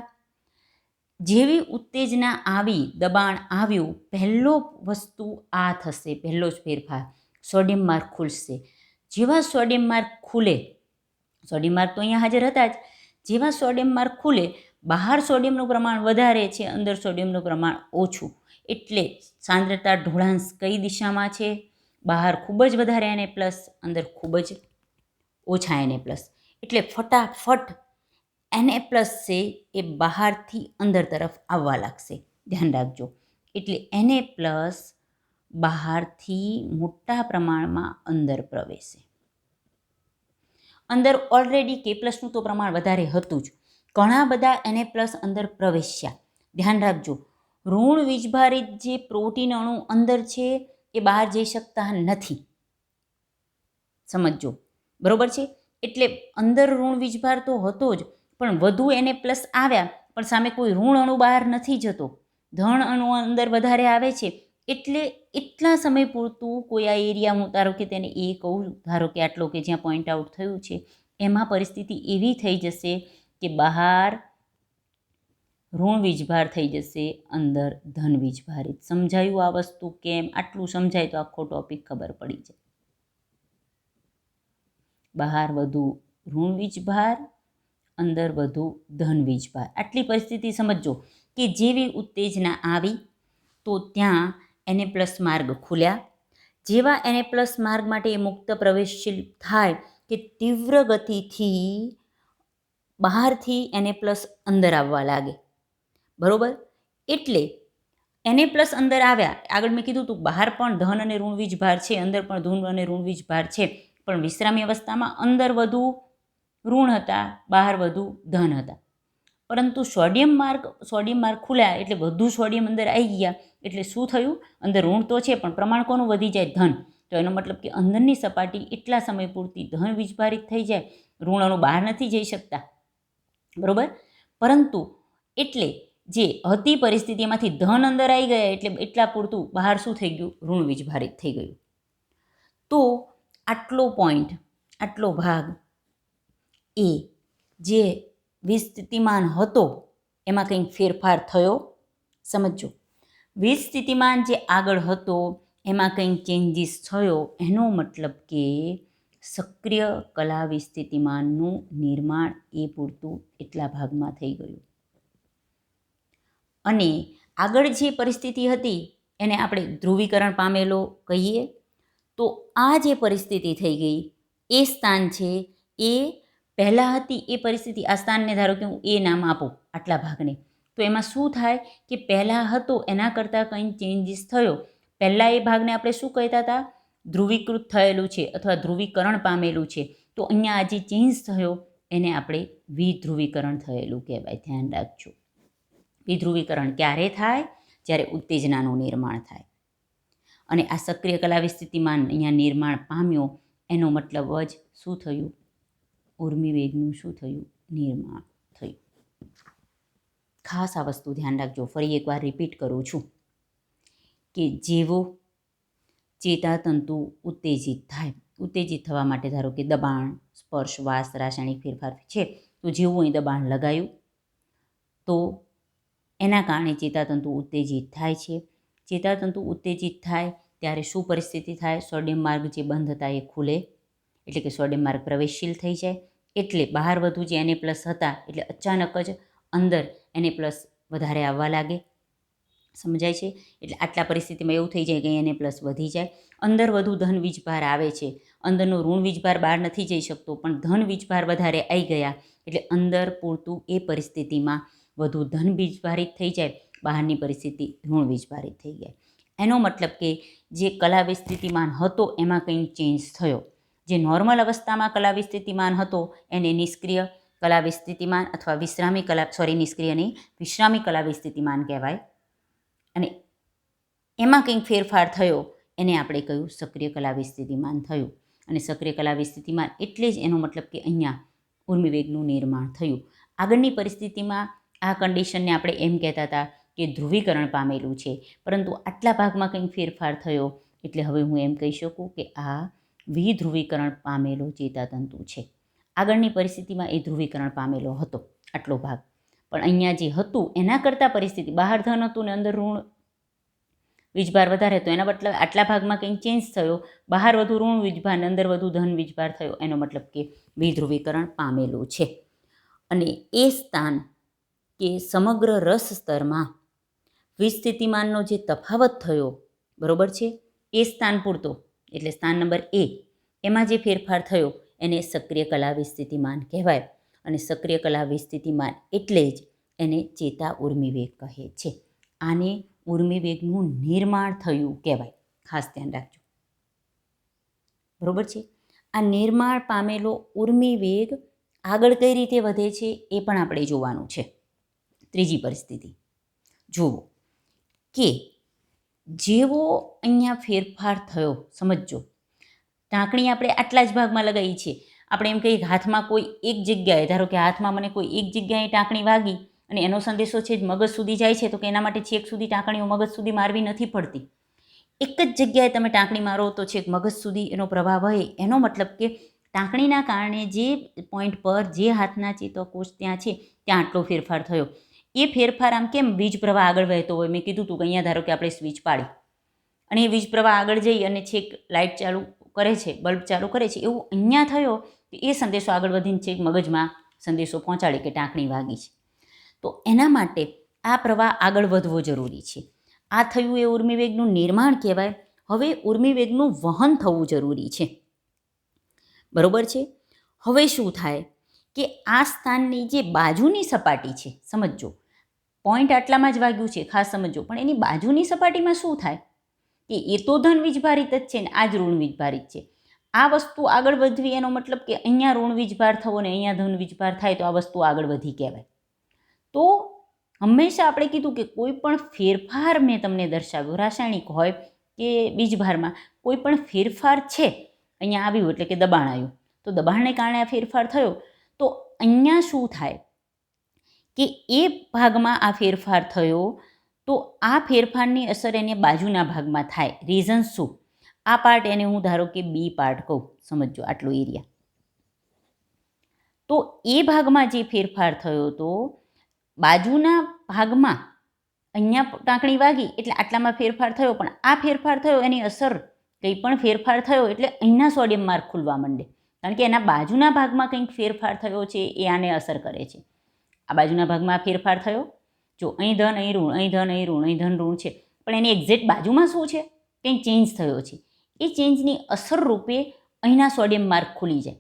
જેવી ઉત્તેજના આવી, દબાણ આવ્યું, પહેલો વસ્તુ આ થશે, પહેલો જ ફેરફાર, સોડિયમ માર્ગ ખુલશે. જેવા સોડિયમ માર્ગ ખુલે, સોડિયમ માર્ગ તો અહીંયા હાજર હતા જ, જેવા સોડિયમ માર્ગ ખુલે, બહાર સોડિયમનું પ્રમાણ વધારે છે, અંદર સોડિયમનું પ્રમાણ ઓછું, એટલે સાંદ્રતા ઢોળાંશ કઈ દિશામાં છે? બહાર ખૂબ જ વધારે Na+, અંદર ખૂબ જ ઓછા Na+, એટલે ફટાફટ Na+ છે એ બહારથી અંદર તરફ આવવા લાગશે. ધ્યાન રાખજો. એટલે Na+ બહારથી મોટા પ્રમાણમાં અંદર પ્રવેશે. અંદર ઓલરેડી K+નું તો પ્રમાણ વધારે હતું જ. ઘણા બધા Na+ અંદર પ્રવેશ્યા. ધ્યાન રાખજો, ઋણ વીજભારિત જે પ્રોટીન અણુ અંદર છે એ બહાર જઈ શકતા નથી. સમજો, બરોબર છે. એટલે અંદર ઋણ વીજભાર તો હતો જ, પણ વધુ Na+ આવ્યા પણ સામે કોઈ ઋણ અણુ બહાર નથી જતો, ધન અણુ અંદર વધારે આવે છે. એટલે એટલા સમય પૂરતું કોઈ આ એરિયા, હું ધારો કે તેને એ કહું, ધારો કે આટલો કે જ્યાં પોઈન્ટ આઉટ થયું છે, એમાં પરિસ્થિતિ એવી થઈ જશે કે બહાર ઋણ વીજભાર થઈ જશે, અંદર ધન વીજભારિત. સમજાયું આ વસ્તુ કેમ? આટલું સમજાય તો આખો ટોપિક ખબર પડી જાય. બહાર વધુ ઋણ વીજભાર, અંદર વધુ ધન વીજભાર. આટલી પરિસ્થિતિ સમજો કે જેવી ઉત્તેજના આવી તો ત્યાં Na+ માર્ગ ખુલ્યા. જેવા Na+ માર્ગ માટે મુક્ત પ્રવેશશીલ થાય કે તીવ્ર ગતિથી બહારથી Na+ અંદર આવવા લાગે, બરોબર. એટલે Na+ અંદર આવ્યા, આગળ મેં કીધું હતું બહાર પણ ધન અને ઋણ વીજભાર છે, અંદર પણ ધન અને ઋણ વીજભાર છે, પણ વિશ્રામી અવસ્થામાં અંદર વધુ ઋણ હતા, બહાર વધુ ધન હતા. પરંતુ સોડિયમ માર્ગ ખુલ્યા એટલે વધુ સોડિયમ અંદર આવી ગયા. એટલે શું થયું? અંદર ઋણ તો છે પણ પ્રમાણ કોનું વધી જાય? ધન. તો એનો મતલબ કે અંદરની સપાટી એટલા સમય પૂરતી ધન વીજભારિત થઈ જાય, ઋણ અણુ બહાર નથી જઈ શકતા, બરોબર. પરંતુ એટલે જે હતી પરિસ્થિતિ એમાંથી ધન અંદર આવી ગયા એટલે એટલા પૂરતું બહાર શું થઈ ગયું? ઋણ વીજભારિત થઈ ગયું. તો આટલો પોઈન્ટ, આટલો ભાગ એ જે વિસ્થિતિમાન હતો એમાં કંઈક ફેરફાર થયો. સમજો, વિસ્થિતિમાન જે આગળ હતો એમાં કંઈક ચેન્જીસ થયો, એનો મતલબ કે સક્રિય કલા વિસ્થિતિમાનનું નિર્માણ એ પૂરતું એટલા ભાગમાં થઈ ગયું. અને આગળ જે પરિસ્થિતિ હતી એને આપણે ધ્રુવીકરણ પામેલો કહીએ. તો આ જે પરિસ્થિતિ થઈ ગઈ, એ સ્થાન છે એ પહેલાં હતી એ પરિસ્થિતિ, આ સ્થાનને ધારો કે હું એ નામ આપું આટલા ભાગને, તો એમાં શું થાય કે પહેલાં હતો એના કરતાં કંઈ ચેન્જીસ થયો. પહેલાં એ ભાગને આપણે શું કહેતા હતા? ધ્રુવીકૃત થયેલું છે અથવા ધ્રુવીકરણ પામેલું છે. તો અહીંયા આ જે ચેન્જ થયો એને આપણે વિધ્રુવીકરણ થયેલું કહેવાય. ધ્યાન રાખજો. વિધ્રુવીકરણ ક્યારે થાય? જ્યારે ઉત્તેજનાનું નિર્માણ થાય. અને આ સક્રિય કલાવી સ્થિતિમાન અહીંયા નિર્માણ પામ્યો, એનો મતલબ જ શું થયું? ઉર્મિવેગનું શું થયું? નિર્માણ થયું. ખાસ આ વસ્તુ ધ્યાન રાખજો. ફરી એકવાર રિપીટ કરું છું કે જેવો ચેતાતંતુ ઉત્તેજિત થાય, ઉત્તેજિત થવા માટે ધારો કે દબાણ, સ્પર્શ, વાસ, રાસાયણિક ફેરફાર છે, તો જેવું અહીં દબાણ લગાયું તો એના કારણે ચેતાતંતુ ઉત્તેજિત થાય છે. ચેતાતંતુ ઉત્તેજિત થાય ત્યારે શું પરિસ્થિતિ થાય? સોડિયમ માર્ગ જે બંધ હતા એ ખુલે, એટલે કે સોડિયમ માર્ગ પ્રવેશશીલ થઈ જાય. એટલે બહાર વધુ જે Na+ હતા એટલે અચાનક જ અંદર Na+ વધારે આવવા લાગે. સમજાય છે? એટલે આટલા પરિસ્થિતિમાં એવું થઈ જાય કે Na+ વધી જાય. અંદર વધુ ધન વીજભાર આવે છે. અંદરનો ઋણ વીજભાર બહાર નથી જઈ શકતો, પણ ધન વીજભાર વધારે આવી ગયા એટલે અંદર પૂરતું એ પરિસ્થિતિમાં વધુ ધન વીજભારિત થઈ જાય, બહારની પરિસ્થિતિ ઋણ વીજભારિત થઈ જાય. એનો મતલબ કે જે કલાવી સ્થિતિમાન હતો એમાં કંઈ ચેન્જ થયો. જે નોર્મલ અવસ્થામાં કલાવી સ્થિતિમાન હતો એને નિષ્ક્રિય કલાવી સ્થિતિમાન અથવા વિશ્રામી કલાવી સ્થિતિમાન કહેવાય. અને એમાં કંઈક ફેરફાર થયો એને આપણે કહ્યું સક્રિય કલાવી સ્થિતિમાન થયું. અને સક્રિય કલાવી સ્થિતિમાન એટલે જ એનો મતલબ કે અહીંયા ઉર્મિવેગનું નિર્માણ થયું. આગળની પરિસ્થિતિમાં આ કન્ડિશનને આપણે એમ કહેતા હતા કે ધ્રુવીકરણ પામેલું છે, પરંતુ આટલા ભાગમાં કંઈક ફેરફાર થયો એટલે હવે હું એમ કહી શકું કે આ વિધ્રુવીકરણ પામેલો ચેતાતંતુ છે. આગળની પરિસ્થિતિમાં એ ધ્રુવીકરણ પામેલો હતો આટલો ભાગ, પણ અહીંયા જે હતું એના કરતાં પરિસ્થિતિ બહાર ધન હતું ને અંદર ઋણ વીજભાર વધારે હતો, એના મતલબ આટલા ભાગમાં કંઈક ચેન્જ થયો. બહાર વધુ ઋણ વીજભાર, અંદર વધુ ધન વીજભાર થયો, એનો મતલબ કે વિધ્રુવીકરણ પામેલું છે. અને એ સ્થાન કે સમગ્ર રસ સ્તરમાં વિસ્થિતિમાનનો જે તફાવત થયો, બરોબર છે, એ સ્થાન પૂરતો એટલે સ્થાન નંબર A, એમાં જે ફેરફાર થયો એને સક્રિય કલાવી સ્થિતિમાન કહેવાય. અને સક્રિય કલાવી સ્થિતિમાન એટલે જ એને ચેતા ઉર્મિવેગ કહે છે. આને ઉર્મિવેગનું નિર્માણ થયું કહેવાય. ખાસ ધ્યાન રાખજો. બરોબર છે? આ નિર્માણ પામેલો ઉર્મિવેગ આગળ કઈ રીતે વધે છે એ પણ આપણે જોવાનું છે. ત્રીજી પરિસ્થિતિ જુઓ કે જેવો અહીંયા ફેરફાર થયો, સમજો ટાંકણી આપણે આટલા જ ભાગમાં લગાવી છે. આપણે એમ કહીએ કે હાથમાં કોઈ એક જગ્યાએ, ધારો કે હાથમાં મને કોઈ એક જગ્યાએ ટાંકણી વાગી અને એનો સંદેશો છે જ મગજ સુધી જાય છે, તો કે એના માટે છેક સુધી ટાંકણીઓ મગજ સુધી મારવી નથી પડતી. એક જ જગ્યાએ તમે ટાંકણી મારો તો છેક મગજ સુધી એનો પ્રભાવ વહે. એનો મતલબ કે ટાંકણીના કારણે જે પોઈન્ટ પર જે હાથના ચેતાકોષ ત્યાં છે ત્યાં આટલો ફેરફાર થયો. એ ફેરફાર આમ કેમ વીજ પ્રવાહ આગળ વહેતો હોય, મેં કીધું હતું કે અહીંયા ધારો કે આપણે સ્વિચ પાડી અને એ વીજ પ્રવાહ આગળ જઈ અને છેક લાઇટ ચાલુ કરે છે, બલ્બ ચાલુ કરે છે, એવું અહીંયા થયો કે એ સંદેશો આગળ વધીને છેક મગજમાં સંદેશો પહોંચાડે કે ટાંકણી વાગી છે. તો એના માટે આ પ્રવાહ આગળ વધવો જરૂરી છે. આ થયું એ ઉર્મિવેગનું નિર્માણ કહેવાય. હવે ઉર્મિવેગનું વહન થવું જરૂરી છે. બરોબર છે? હવે શું થાય કે આ સ્થાનની જે બાજુની સપાટી છે, સમજો પોઈન્ટ આટલામાં જ વાગ્યું છે, ખાસ સમજો, પણ એની બાજુની સપાટીમાં શું થાય કે એ તો ધન વીજભારિત જ છે ને આ જ ઋણ વીજભારિત છે. આ વસ્તુ આગળ વધવી એનો મતલબ કે અહીંયા ઋણ વીજભાર થવો ને અહીંયા ધન વીજભાર થાય તો આ વસ્તુ આગળ વધી કહેવાય. તો હંમેશા આપણે કીધું કે કોઈ પણ ફેરફાર મેં તમને દર્શાવ્યો, રાસાયણિક હોય કે વીજભારમાં કોઈ પણ ફેરફાર છે, અહીંયા આવ્યું એટલે કે દબાણ આવ્યું, તો દબાણને કારણે આ ફેરફાર થયો. તો અહીંયા શું થાય કે એ ભાગમાં આ ફેરફાર થયો તો આ ફેરફારની અસર એને બાજુના ભાગમાં થાય. રીઝન શું? આ પાર્ટ એને હું ધારો કે B પાર્ટ કહું, સમજો આટલો એરિયા. તો એ ભાગમાં જે ફેરફાર થયો તો બાજુના ભાગમાં અહીંયા ટાંકણી વાગી એટલે આટલામાં ફેરફાર થયો, પણ આ ફેરફાર થયો એની અસર કંઈ પણ ફેરફાર થયો એટલે અહીંના સોડિયમ માર્ગ ખુલવા માંડે, કારણ કે એના બાજુના ભાગમાં કંઈક ફેરફાર થયો છે એ આને અસર કરે છે. આ બાજુના ભાગમાં ફેરફાર થયો, જો અહીં ધન અહીં ઋણ, અહીં ધન અહીં ઋણ, અહીં ધન ઋણ છે, પણ એની એક્ઝેક્ટ બાજુમાં શું છે? કંઈક ચેન્જ થયો છે. એ ચેન્જની અસર રૂપે અહીંના સોડિયમ માર્ગ ખુલી જાય.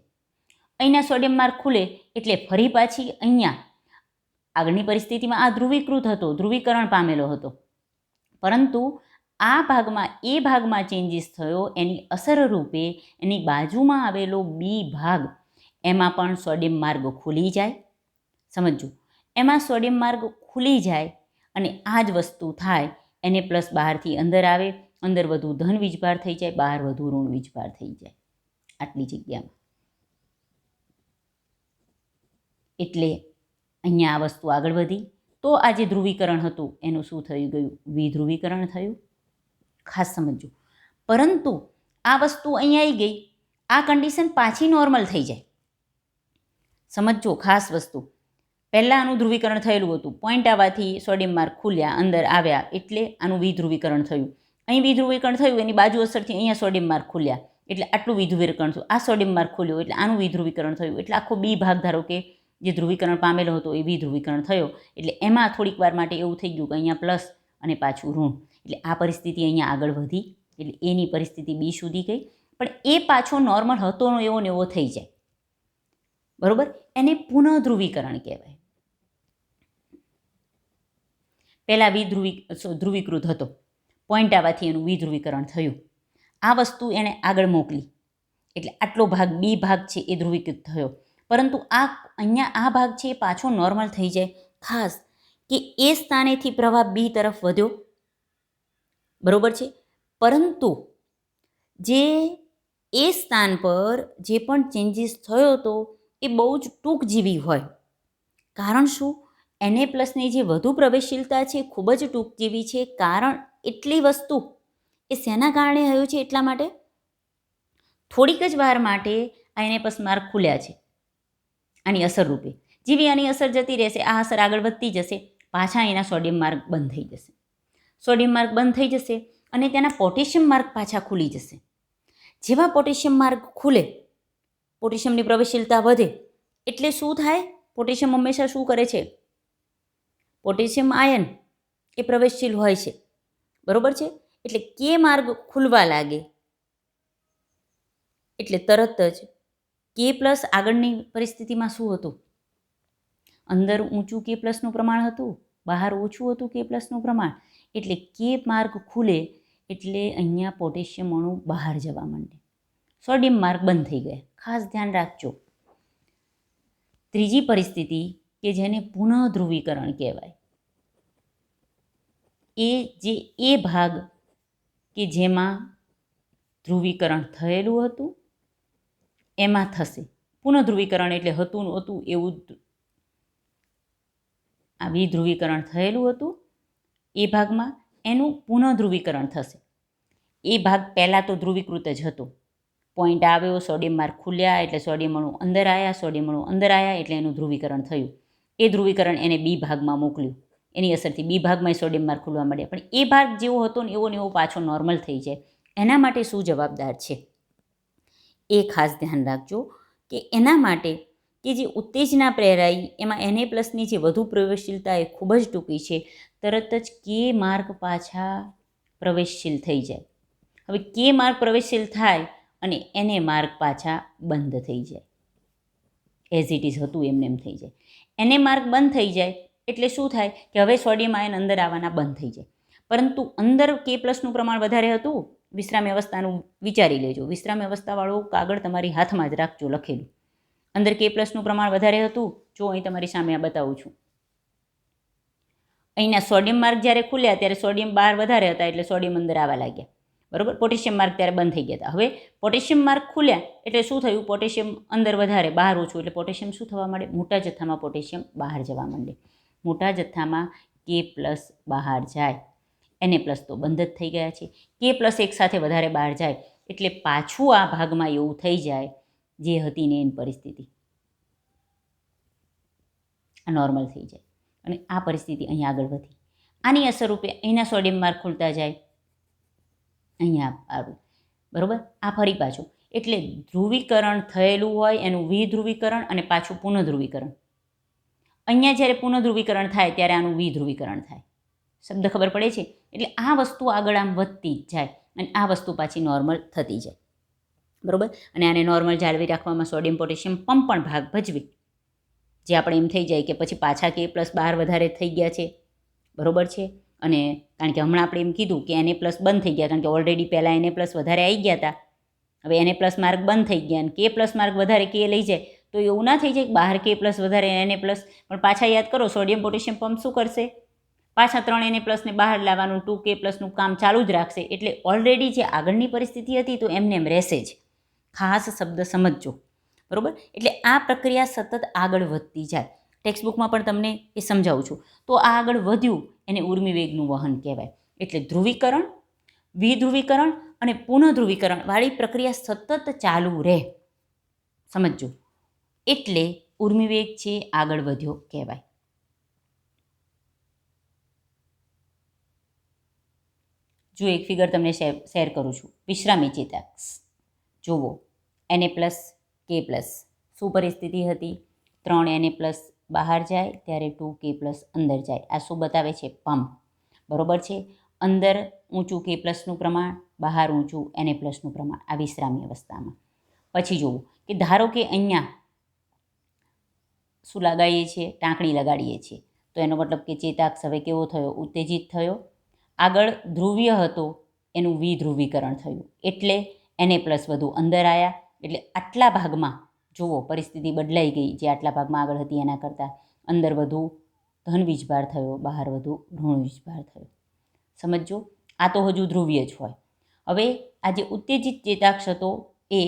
અહીંના સોડિયમ માર્ગ ખુલે એટલે ફરી પાછી અહીંયા આગળની પરિસ્થિતિમાં આ ધ્રુવીકૃત હતો, ધ્રુવીકરણ પામેલો હતો, પરંતુ આ ભાગમાં એ ભાગમાં ચેન્જીસ થયો એની અસર રૂપે એની બાજુમાં આવેલો બી ભાગ એમાં પણ સોડિયમ માર્ગ ખુલી જાય. સમજો, એમાં સોડિયમ માર્ગ ખુલી જાય અને આ જ વસ્તુ થાય. એને પ્લસ બહારથી અંદર આવે, અંદર વધુ ધન વીજભાર થઈ જાય, બહાર વધુ ઋણ વીજભાર થઈ જાય આટલી જગ્યામાં. એટલે અહીંયા આ વસ્તુ આગળ વધી તો આ જે ધ્રુવીકરણ હતું એનું શું થઈ ગયું? વિધ્રુવીકરણ થયું. ખાસ સમજો. પરંતુ આ વસ્તુ અહીંયા આવી ગઈ, આ કન્ડિશન પાછી નોર્મલ થઈ જાય. સમજો ખાસ વસ્તુ. પહેલાં આનું ધ્રુવીકરણ થયેલું હતું, પોઈન્ટ આવવાથી સોડિયમ માર્ગ ખુલ્યા, અંદર આવ્યા એટલે આનું વિધ્રુવીકરણ થયું. અહીં વિધ્રુવીકરણ થયું, એની બાજુ અસરથી અહીંયા સોડિયમ માર્ગ ખુલ્યા એટલે આટલું વિધ્રુવીકરણ થયું. આ સોડિયમ માર્ગ ખુલ્યો એટલે આનું વિધ્રુવીકરણ થયું. એટલે આખો બી ભાગ ધારો કે જે ધ્રુવીકરણ પામેલો હતો એ વિધ્રુવીકરણ થયો. એટલે એમાં થોડીક વાર માટે એવું થઈ ગયું કે અહીંયા પ્લસ અને પાછું ઋણ. એટલે આ પરિસ્થિતિ અહીંયા આગળ વધી એટલે એની પરિસ્થિતિ બી સુધી ગઈ, પણ એ પાછો નોર્મલ હતો એવો ને એવો થઈ જાય. બરોબર? એને પુનઃધ્રુવીકરણ કહેવાય. પહેલાં ધ્રુવીકૃત હતો, પોઈન્ટ આવવાથી એનું વિધ્રુવીકરણ થયું. આ વસ્તુ એણે આગળ મોકલી એટલે આટલો ભાગ બી ભાગ છે એ ધ્રુવીકૃત થયો, પરંતુ અહીંયા આ ભાગ છે એ પાછો નોર્મલ થઈ જાય. ખાસ કે એ સ્થાનેથી પ્રવાહ બી તરફ વધ્યો, બરોબર છે, પરંતુ જે એ સ્થાન પર જે પણ ચેન્જીસ થયો હતો એ બહુ જ ટૂંકજીવી હોય. કારણ શું? Na પ્લસની જે વધુ પ્રવેશશીલતા છે ખૂબ જ ટૂંકજીવી છે. કારણ એટલી વસ્તુ એ શેના કારણે થયું છે? એટલા માટે થોડીક જ વાર માટે આ Na પ્લસ માર્ગ ખુલ્યા છે આની અસર રૂપે. જેવી આની અસર જતી રહેશે, આ અસર આગળ વધતી જશે, પાછા એના સોડિયમ માર્ગ બંધ થઈ જશે. સોડિયમ માર્ગ બંધ થઈ જશે અને તેના પોટેશિયમ માર્ગ પાછા ખુલી જશે. જેવા પોટેશિયમ માર્ગ ખુલે, પોટેશિયમની પ્રવેશશીલતા વધે એટલે શું થાય? પોટેશિયમ હંમેશા શું કરે છે? પોટેશિયમ આયન એ પ્રવેશશીલ હોય છે, બરોબર છે. એટલે કે માર્ગ ખુલવા લાગે એટલે તરત જ કે પ્લસ આગળની પરિસ્થિતિમાં શું હતું? અંદર ઊંચું કે પ્લસનું પ્રમાણ હતું, બહાર ઓછું હતું કે પ્લસનું પ્રમાણ. એટલે કે માર્ગ ખુલે એટલે અહીંયા પોટેશિયમ અણુ બહાર જવા માંડે, સોડિયમ માર્ગ બંધ થઈ ગયા. ખાસ ધ્યાન રાખજો. ત્રીજી પરિસ્થિતિ કે જેને પુનઃધ્રુવીકરણ કહેવાય, એ ભાગ કે જેમાં ધ્રુવીકરણ થયેલું હતું એમાં થશે પુનઃધ્રુવીકરણ. એટલે હતું નહોતું એવું આ વિધ્રુવીકરણ થયેલું હતું એ ભાગમાં એનું પુનઃધ્રુવીકરણ થશે. એ ભાગ પહેલાં તો ધ્રુવીકૃત જ હતો, પોઈન્ટ આવ્યો, સોડિયમ માર્ગ ખુલ્યા એટલે સોડિયમ અણુ અંદર આવ્યા, સોડિયમ અણુ અંદર આવ્યા એટલે એનું ધ્રુવીકરણ થયું. એ ધ્રુવીકરણ એને બી ભાગમાં મોકલ્યું, એની અસરથી બી ભાગમાં સોડિયમ માર્ગ ખુલવા માંડ્યા. પણ એ ભાગ જેવો હતો ને એવો પાછો નોર્મલ થઈ જાય. એના માટે શું જવાબદાર છે એ ખાસ ધ્યાન રાખજો કે એના માટે કે જે ઉત્તેજના પ્રેરાઈ એમાં Na પ્લસની જે વધુ પ્રવેશશીલતા એ ખૂબ જ ટૂંકી છે, તરત જ કે માર્ગ પાછા પ્રવેશશીલ થઈ જાય. હવે કે માર્ગ પ્રવેશશીલ થાય અને Na માર્ગ પાછા બંધ થઈ જાય, એઝ ઇટ ઇઝ હતું એમને એમ થઈ જાય. Na માર્ગ બંધ થઈ જાય એટલે શું થાય કે હવે સોડિયમ આયન અંદર આવવાના બંધ થઈ જાય. પરંતુ અંદર કે પ્લસનું પ્રમાણ વધારે હતું. વિશ્રામ્ય અવસ્થાનું વિચારી લેજો, વિશ્રામ્ય અવસ્થાવાળો કાગળ તમારી હાથમાં જ રાખજો લખેલું. અંદર કે પ્લસનું પ્રમાણ વધારે હતું. જો અહીં તમારી સામે આ બતાવું છું. અહીંના સોડિયમ માર્ગ જ્યારે ખુલ્યા ત્યારે સોડિયમ બહાર વધારે હતા એટલે સોડિયમ અંદર આવવા લાગ્યા, બરોબર. પોટેશિયમ માર્ગ ત્યારે બંધ થઈ ગયા હતા. હવે પોટેશિયમ માર્ગ ખુલ્યા એટલે શું થયું? પોટેશિયમ અંદર વધારે, બહાર ઓછું, એટલે પોટેશિયમ શું થવા માંડે? મોટા જથ્થામાં પોટેશિયમ બહાર જવા માંડે. મોટા જથ્થામાં કે પ્લસ બહાર જાય, Na પ્લસ તો બંધ જ થઈ ગયા છે. કે પ્લસ એક સાથે વધારે બહાર જાય એટલે પાછું આ ભાગમાં એવું થઈ જાય જે હતી ને એની પરિસ્થિતિ આ નોર્મલ થઈ જાય અને આ પરિસ્થિતિ અહીંયા આગળ વધી. આની અસર રૂપે અહીંના સોડિયમ માર્ગ ખુલતા જાય, અહીંયા આવ્યું, બરાબર. આ ફરી પાછું એટલે ધ્રુવીકરણ થયેલું હોય એનું વિધ્રુવીકરણ અને પાછું પુનઃધ્રુવીકરણ. અહીંયા જ્યારે પુનઃધ્રુવીકરણ થાય ત્યારે આનું વિધ્રુવીકરણ થાય. શબ્દ ખબર પડે છે? એટલે આ વસ્તુ આગળ આમ વધતી જ જાય અને આ વસ્તુ પાછી નોર્મલ થતી જાય, બરાબર. અને આને નોર્મલ જાળવી રાખવામાં સોડિયમ પોટેશિયમ પંપ પણ ભાગ ભજવી, જે આપણે એમ થઈ જાય કે પછી પાછા કે પ્લસ બહાર વધારે થઈ ગયા છે, બરાબર છે. અને કારણ કે હમણાં આપણે એમ કીધું કે એને પ્લસ બંધ થઈ ગયા, કારણ કે ઓલરેડી પહેલાં એને પ્લસ વધારે આવી ગયા હતા, હવે એને પ્લસ માર્ક બંધ થઈ ગયા અને કે પ્લસ માર્ક વધારે કે લઈ જાય, તો એવું ના થઈ જાય કે બહાર કે પ્લસ વધારે એને પ્લસ. પણ પાછા યાદ કરો, સોડિયમ પોટેશિયમ પંપ શું કરશે, પાછા 3 એને પ્લસને બહાર લાવવાનું 2 કે પ્લસનું કામ ચાલુ જ રાખશે. એટલે ઓલરેડી જે આગળની પરિસ્થિતિ હતી તો એમને એમ રહેશે જ. ખાસ શબ્દ સમજજો, બરાબર. એટલે આ પ્રક્રિયા સતત આગળ વધતી જાય. ટેક્સ્ટબુકમાં પણ તમને એ સમજાવું છું. તો આ આગળ વધ્યું એને ઉર્મિવેગનું વહન કહેવાય. એટલે ધ્રુવીકરણ, વિધ્રુવીકરણ અને પુનઃધ્રુવીકરણ વાળી પ્રક્રિયા સતત ચાલુ રહે, સમજજો. એટલે ઉર્મિવેગ છે આગળ વધ્યો કહેવાય. જો એક ફિગર તમને શેર કરું છું. વિશ્રામી ચેતાક્ષ જુઓ, એને પ્લસ કે પ્લસ શું પરિસ્થિતિ હતી, 3 એને પ્લસ બહાર જાય ત્યારે 2 કે પ્લસ અંદર જાય. આ શું બતાવે છે, પંપ, બરાબર છે. અંદર ઊંચું કે પ્લસનું પ્રમાણ, બહાર ઊંચું એને પ્લસનું પ્રમાણ, આ વિશ્રામી અવસ્થામાં. પછી જુઓ કે ધારો કે અહીંયા શું લગાડીએ છીએ, ટાંકણી લગાડીએ છીએ, તો એનો મતલબ કે ચેતાક્ષ હવે કેવો થયો, ઉત્તેજિત થયો. આગળ ધ્રુવીય હતો એનું વિધ્રુવીકરણ થયું, એટલે એને પ્લસ વધુ અંદર આવ્યા. એટલે આટલા ભાગમાં જુઓ પરિસ્થિતિ બદલાઈ ગઈ. જે આટલા ભાગમાં આગળ હતી એના કરતાં અંદર વધુ ધન વીજભાર થયો, બહાર વધુ ઋણ વીજભાર થયો. સમજો, આ તો હજુ ધ્રુવીય જ હોય. હવે આ જે ઉત્તેજિત ચેતાક્ષ હતો એ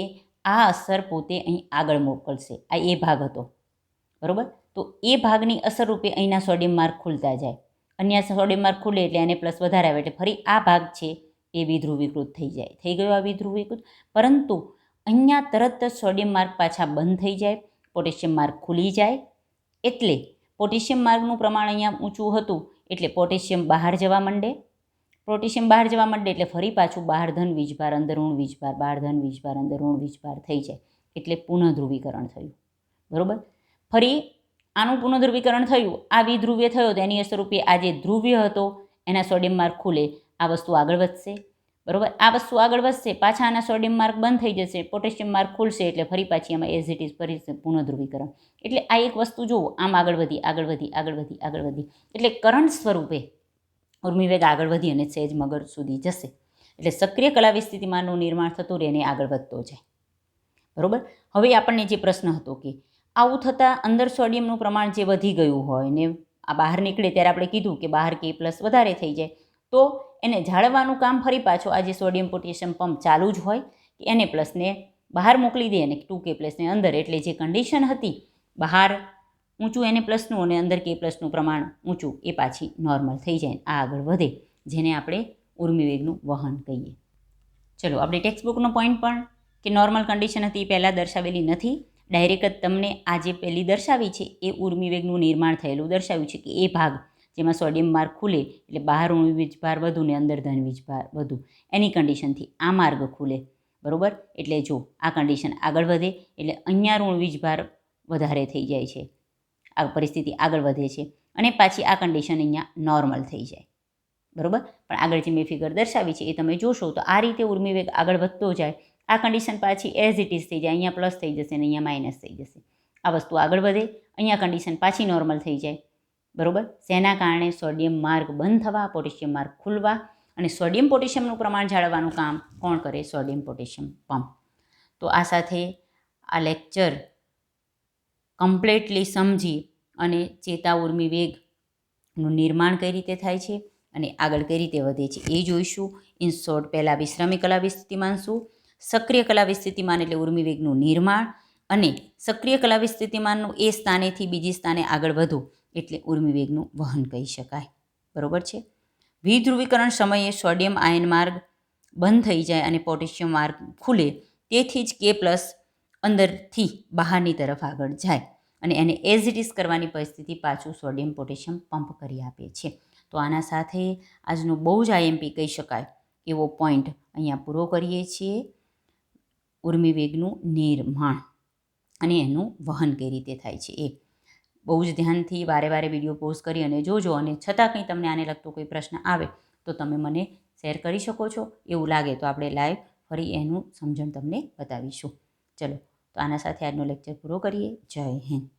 આ અસર પોતે અહીં આગળ મોકલશે. આ એ ભાગ હતો, બરાબર. તો એ ભાગની અસર રૂપે અહીંના સોડિયમ માર્ગ ખુલતા જાય. અન્ય સોડિયમ માર્ગ ખુલે એટલે એને પ્લસ વધારે આવે, એટલે ફરી આ ભાગ છે એ વિધ્રુવીકૃત થઈ જાય. થઈ ગયો આ વિધ્રુવીકૃત. પરંતુ અહીંયા તરત જ સોડિયમ માર્ગ પાછા બંધ થઈ જાય, પોટેશિયમ માર્ગ ખુલી જાય. એટલે પોટેશિયમ માર્ગનું પ્રમાણ અહીંયા ઊંચું હતું એટલે પોટેશિયમ બહાર જવા માંડે. પોટેશિયમ બહાર જવા માંડે એટલે ફરી પાછું બહાર ધન વીજભાર, અંદર ઋણ વીજભાર, બહાર ધન વીજભાર, અંદર ઋણ વીજભાર થઈ જાય. એટલે પુનઃધ્રુવીકરણ થયું, બરાબર. ફરી આનું પુનઃધ્રુવીકરણ થયું, આ વિધ્રુવ્ય થયો તો એની અસરરૂપે આ જે ધ્રુવ્ય હતો એના સોડિયમ માર્ગ ખુલે, આ વસ્તુ આગળ વધશે, બરાબર. આ વસ્તુ આગળ વધશે, પાછા આના સોડિયમ માર્ગ બંધ થઈ જશે, પોટેશિયમ માર્ગ ખુલશે, એટલે ફરી પાછી આમાં એઝ ઇટ ઇઝ ફરી પુનઃધ્રુવીકરણ. એટલે આ એક વસ્તુ જુઓ, આમ આગળ વધી, આગળ વધી, આગળ વધી, આગળ વધી. એટલે કરંટ સ્વરૂપે ઉર્મિવેગ આગળ વધી અને સહેજ મગજ સુધી જશે. એટલે સક્રિય કલાવી સ્થિતિમાનનું નિર્માણ થતું રહે અને આગળ વધતો જાય, બરાબર. હવે આપણને જે પ્રશ્ન હતો કે આવું થતાં અંદર સોડિયમનું પ્રમાણ જે વધી ગયું હોય ને આ બહાર નીકળે ત્યારે આપણે કીધું કે બહાર કે પ્લસ વધારે થઈ જાય, તો એને જાળવવાનું કામ ફરી પાછો આ જે સોડિયમ પોટેશિયમ પંપ ચાલુ જ હોય કે એને પ્લસને બહાર મોકલી દે અને 2 કે પ્લસને અંદર. એટલે જે કન્ડિશન હતી બહાર ઊંચું એને પ્લસનું અને અંદર કે પ્લસનું પ્રમાણ ઊંચું, એ પાછી નોર્મલ થઈ જાય, આ આગળ વધે, જેને આપણે ઉર્મિવેગનું વહન કહીએ. ચલો, આપણે ટેક્સ્ટબુકનો પોઈન્ટ પણ કે નોર્મલ કન્ડિશન હતી એ પહેલાં દર્શાવેલી નથી. ડાયરેક્ટ જ તમને આ જે પહેલી દર્શાવી છે એ ઉર્મિવેગનું નિર્માણ થયેલું દર્શાવ્યું છે કે એ ભાગ જેમાં સોડિયમ માર્ગ ખુલે એટલે બહાર ઋણ વીજભાર વધુ ને અંદર ધન વીજભાર વધુ, એની કન્ડિશનથી આ માર્ગ ખુલે, બરાબર. એટલે જો આ કન્ડિશન આગળ વધે એટલે અહીંયા ઋણ વીજભાર વધારે થઈ જાય છે, આ પરિસ્થિતિ આગળ વધે છે અને પાછી આ કન્ડિશન અહીંયા નોર્મલ થઈ જાય, બરાબર. પણ આગળ જે મેં ફિગર દર્શાવી છે એ તમે જોશો તો આ રીતે ઉર્મિવેગ આગળ વધતો જાય. આ કન્ડિશન પાછી એઝ ઇટ ઇઝ થઈ જાય, અહીંયા પ્લસ થઈ જશે અને અહીંયા માઇનસ થઈ જશે. આ વસ્તુ આગળ વધે, અહીંયા કન્ડિશન પાછી નોર્મલ થઈ જાય, બરાબર. શેના કારણે? સોડિયમ માર્ગ બંધ થવા, પોટેશિયમ માર્ગ ખુલવા. અને સોડિયમ પોટેશિયમનું પ્રમાણ જાળવવાનું કામ કોણ કરે? Sodium potassium pump. તો આ સાથે આ લેક્ચર કમ્પ્લીટલી સમજી અને ચેતા ઉર્મિવેગનું નિર્માણ કઈ રીતે થાય છે અને આગળ કઈ રીતે વધે છે એ જોઈશું. ઇન શોર્ટ, પહેલાં વિશ્રામી કલાવી સ્થિતિમાન શું, સક્રિય કલાવી સ્થિતિમાન એટલે ઉર્મિવેગનું નિર્માણ, અને સક્રિય કલાવી સ્થિતિમાનનું એ સ્થાનેથી બીજી સ્થાને આગળ વધવું એટલે ઉર્મિવેગનું વહન કહી શકાય, બરાબર છે. વિધ્રુવીકરણ સમયે સોડિયમ આયન માર્ગ બંધ થઈ જાય અને પોટેશિયમ માર્ગ ખુલે, તેથી જ કે પ્લસ અંદરથી બહારની તરફ આગળ જાય અને એને એઝ ઇટ ઇઝ કરવાની પરિસ્થિતિ પાછું સોડિયમ પોટેશિયમ પંપ કરી આપે છે. તો આના સાથે આજનો બહુ જ આઈએમપી કહી શકાય એવો પોઈન્ટ અહીંયા પૂરો કરીએ છીએ. ઉર્મિવેગનું નિર્માણ અને એનું વહન કઈ રીતે થાય છે એ બહુ જ ધ્યાનથી વારે વારે વિડીયો પોઝ કરી અને જોજો. અને છતાં કંઈ તમને આને લગતો કોઈ પ્રશ્ન આવે તો તમે મને શેર કરી શકો છો. એવું લાગે તો આપણે લાઈવ ફરી એનું સમજણ તમને બતાવીશું. ચલો, તો આના સાથે આજનો લેક્ચર પૂરો કરીએ. જય હિન્દ.